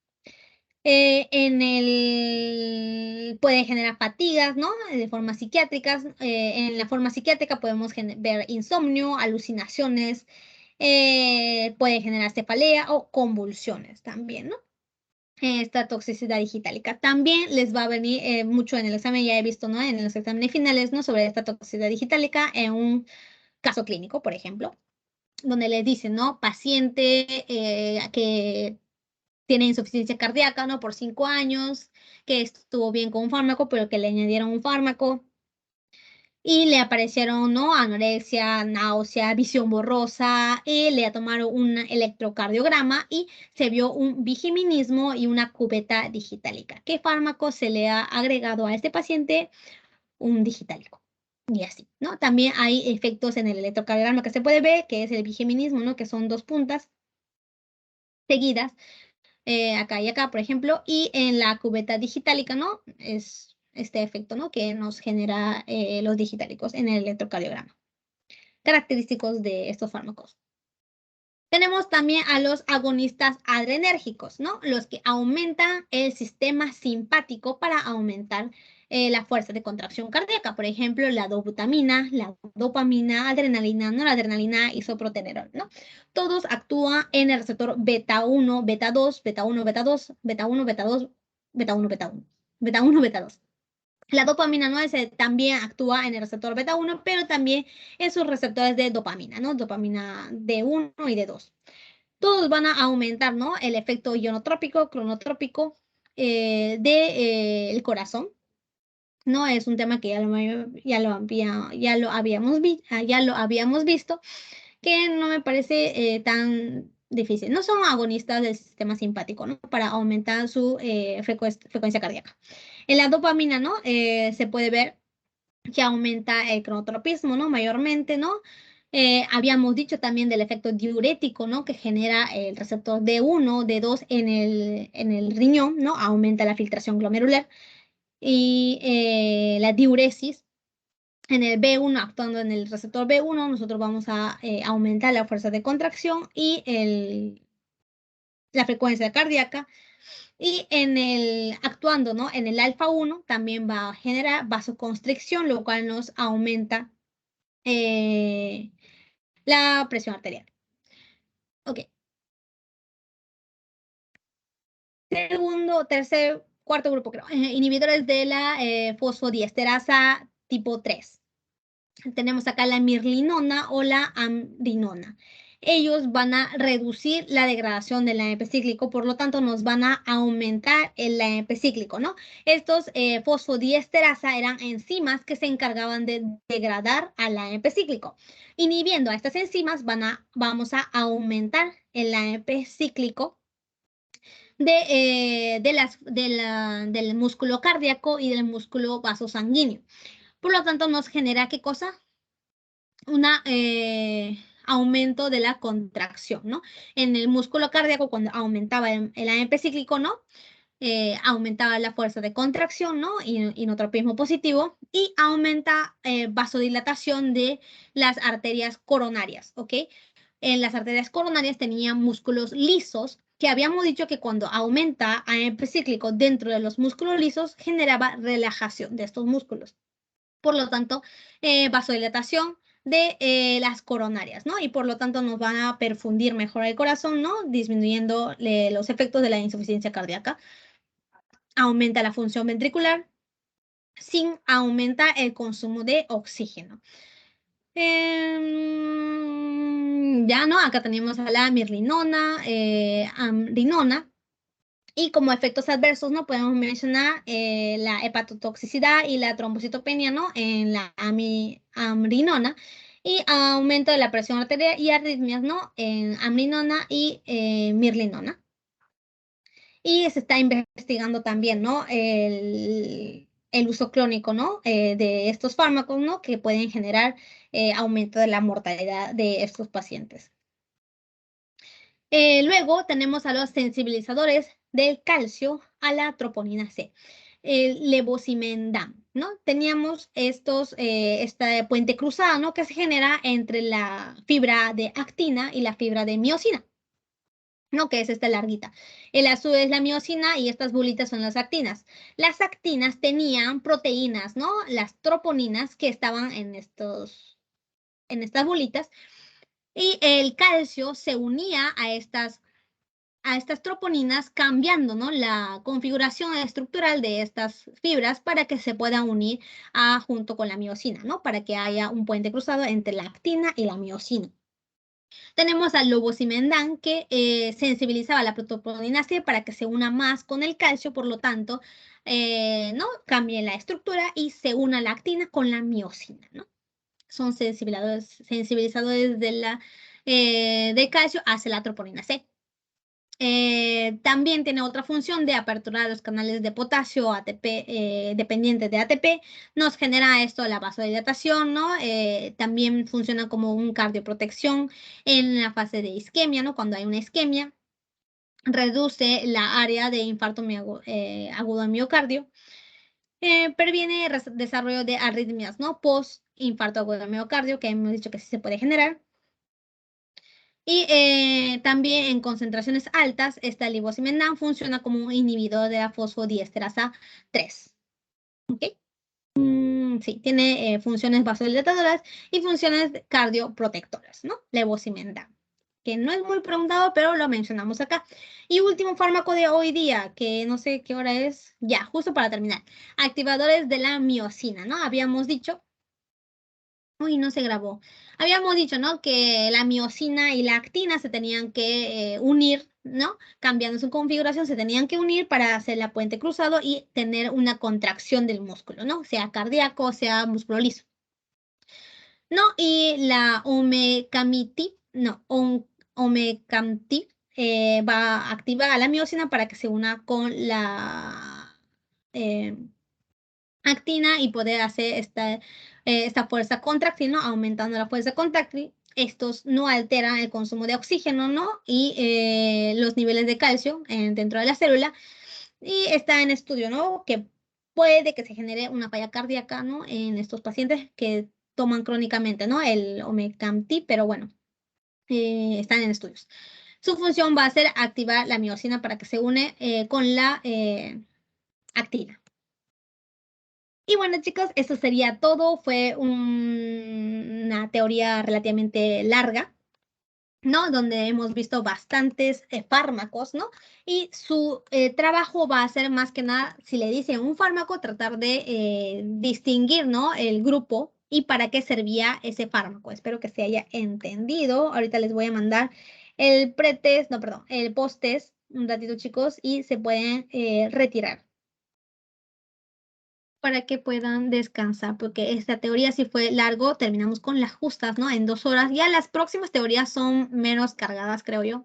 Puede generar fatigas, ¿no? De forma psiquiátricas. En la forma psiquiátrica podemos ver insomnio, alucinaciones, puede generar cefalea o convulsiones también, ¿no? Esta toxicidad digitálica. También les va a venir mucho en el examen, ya he visto, ¿no? En los exámenes finales, ¿no? Sobre esta toxicidad digitálica en un caso clínico, por ejemplo, donde les dicen, ¿no? Paciente que tiene insuficiencia cardíaca, ¿no? Por 5 años, que estuvo bien con un fármaco, pero que le añadieron un fármaco y le aparecieron, ¿no? Anorexia, náusea, visión borrosa, y le tomaron un electrocardiograma y se vio un vigeminismo y una cubeta digitálica. ¿Qué fármaco se le ha agregado a este paciente? Un digitálico. Y así, ¿no? También hay efectos en el electrocardiograma que se puede ver, que es el vigeminismo, ¿no? Que son dos puntas seguidas, acá y acá, por ejemplo, y en la cubeta digitálica, ¿no? Es este efecto, ¿no? Que nos genera los digitálicos en el electrocardiograma. Característicos de estos fármacos. Tenemos también a los agonistas adrenérgicos, ¿no? Los que aumentan el sistema simpático para aumentar la fuerza de contracción cardíaca. Por ejemplo, la dobutamina, la dopamina, adrenalina, noradrenalina, isoprotenerol, ¿no? Todos actúan en el receptor beta 1, beta 2, beta 1, beta 2, beta 1, beta 2, beta 1, beta 1, beta 1, beta 2. La dopamina no también actúa en el receptor beta 1, pero también en sus receptores de dopamina, ¿no? Dopamina D1 y D2. Todos van a aumentar, ¿no? El efecto ionotrópico, cronotrópico del corazón, ¿no? Es un tema que ya lo habíamos visto, que no me parece tan difícil. No son agonistas del sistema simpático, ¿no? Para aumentar su frecuencia cardíaca. En la dopamina, ¿no? Se puede ver que aumenta el cronotropismo, ¿no? Mayormente, ¿no? Habíamos dicho también del efecto diurético, ¿no? Que genera el receptor D1, D2 en el riñón, ¿no? Aumenta la filtración glomerular y la diuresis. En el B1, actuando en el receptor B1, nosotros vamos a aumentar la fuerza de contracción y la frecuencia cardíaca. Y actuando, ¿no? En el alfa 1 también va a generar vasoconstricción, lo cual nos aumenta la presión arterial. Ok. Cuarto grupo, creo. Inhibidores de la fosfodiesterasa tipo 3. Tenemos acá la mirlinona o la amrinona. Ellos van a reducir la degradación del AMP cíclico, por lo tanto nos van a aumentar el AMP cíclico, ¿no? Estos fosfodiesterasa eran enzimas que se encargaban de degradar al AMP cíclico. Inhibiendo a estas enzimas vamos a aumentar el AMP cíclico del músculo cardíaco y del músculo vasosanguíneo. Por lo tanto, nos genera, ¿qué cosa? Un aumento de la contracción, ¿no? En el músculo cardíaco, cuando aumentaba el AMP cíclico, ¿no? Aumentaba la fuerza de contracción, ¿no? Inotropismo positivo, y aumenta vasodilatación de las arterias coronarias, ¿ok? En las arterias coronarias tenían músculos lisos, que habíamos dicho que cuando aumenta AMP cíclico dentro de los músculos lisos, generaba relajación de estos músculos. Por lo tanto, vasodilatación de las coronarias, ¿no? Y por lo tanto nos van a perfundir mejor el corazón, ¿no? Disminuyendo los efectos de la insuficiencia cardíaca. Aumenta la función ventricular sin aumentar el consumo de oxígeno. Ya, ¿no? Acá tenemos a la mirlinona, amrinona. Y como efectos adversos, ¿no? Podemos mencionar la hepatotoxicidad y la trombocitopenia, ¿no? En la amrinona. Y aumento de la presión arterial y arritmias, ¿no? En amrinona y mirlinona. Y se está investigando también, ¿no? El uso crónico, ¿no? De estos fármacos, ¿no? Que pueden generar aumento de la mortalidad de estos pacientes. Luego tenemos a los sensibilizadores del calcio a la troponina C, el levosimendan, ¿no? Teníamos esta puente cruzada, ¿no? Que se genera entre la fibra de actina y la fibra de miosina, ¿no? Que es esta larguita. El azul es la miosina y estas bolitas son las actinas. Las actinas tenían proteínas, ¿no? Las troponinas que estaban en estas bolitas. Y el calcio se unía a estas troponinas, cambiando, ¿no? La configuración estructural de estas fibras para que se puedan unir junto con la miosina, ¿no? Para que haya un puente cruzado entre la actina y la miosina. Tenemos al levosimendan que sensibilizaba la protoporina C para que se una más con el calcio, por lo tanto, ¿no? Cambie la estructura y se una la actina con la miosina, ¿no? Son sensibilizadores de calcio hacia la troponina C. También tiene otra función de aperturar los canales de potasio ATP, dependientes de ATP. Nos genera esto la vasodilatación, ¿no? También funciona como un cardioprotección en la fase de isquemia, ¿no? Cuando hay una isquemia, reduce la área de infarto agudo de miocardio. Previene el desarrollo de arritmias, ¿no? Post infarto agudo de miocardio, que hemos dicho que sí se puede generar. Y también en concentraciones altas, esta levosimendan funciona como un inhibidor de la fosfodiesterasa 3. ¿Ok? Sí, tiene funciones vasodilatadoras y funciones cardioprotectoras, ¿no? Levosimendan, que no es muy preguntado, pero lo mencionamos acá. Y último fármaco de hoy día, que no sé qué hora es, ya, justo para terminar. Activadores de la miosina, ¿no? Habíamos dicho. Uy, no se grabó. Habíamos dicho, ¿no? Que la miosina y la actina se tenían que unir, ¿no? Cambiando su configuración, se tenían que unir para hacer la puente cruzado y tener una contracción del músculo, ¿no? Sea cardíaco, sea músculo liso. ¿No? Y la omecamtiv va a activar a la miosina para que se una con la actina y poder hacer esta fuerza contráctil, ¿no? Aumentando la fuerza contráctil. Estos no alteran el consumo de oxígeno, ¿no? Y los niveles de calcio dentro de la célula. Y está en estudio, ¿no? Que puede que se genere una falla cardíaca, ¿no? En estos pacientes que toman crónicamente, ¿no? El omecamtiv, pero bueno, están en estudios. Su función va a ser activar la miosina para que se une con la actina. Y bueno, chicos, eso sería todo. Fue una teoría relativamente larga, ¿no? Donde hemos visto bastantes fármacos, ¿no? Y su trabajo va a ser más que nada, si le dicen un fármaco, tratar de distinguir, ¿no? El grupo y para qué servía ese fármaco. Espero que se haya entendido. Ahorita les voy a mandar el pretest, no, perdón, el post-test un ratito, chicos, y se pueden retirar para que puedan descansar, porque esta teoría sí fue largo, terminamos con las justas, ¿no? En 2 horas. Ya las próximas teorías son menos cargadas, creo yo.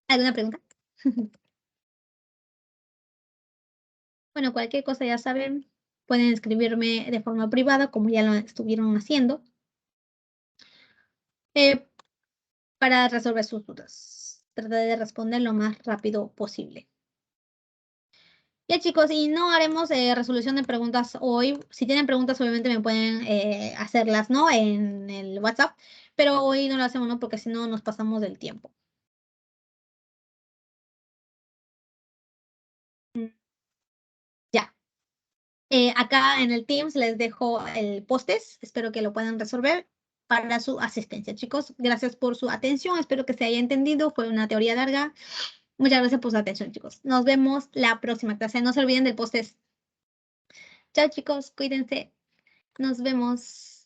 ¿Alguna pregunta? Bueno, cualquier cosa ya saben, pueden escribirme de forma privada, como ya lo estuvieron haciendo, eh, para resolver sus dudas. Trataré de responder lo más rápido posible. Ya chicos, y no haremos resolución de preguntas hoy. Si tienen preguntas, obviamente me pueden hacerlas, ¿no? En el WhatsApp, pero hoy no lo hacemos, ¿no? Porque si no nos pasamos del tiempo. Mm, Ya. Acá en el Teams les dejo el post-test. Espero que lo puedan resolver para su asistencia. Chicos, gracias por su atención. Espero que se haya entendido. Fue una teoría larga. Muchas gracias por su atención, chicos. Nos vemos la próxima clase. No se olviden del post-test. Chao, chicos. Cuídense. Nos vemos.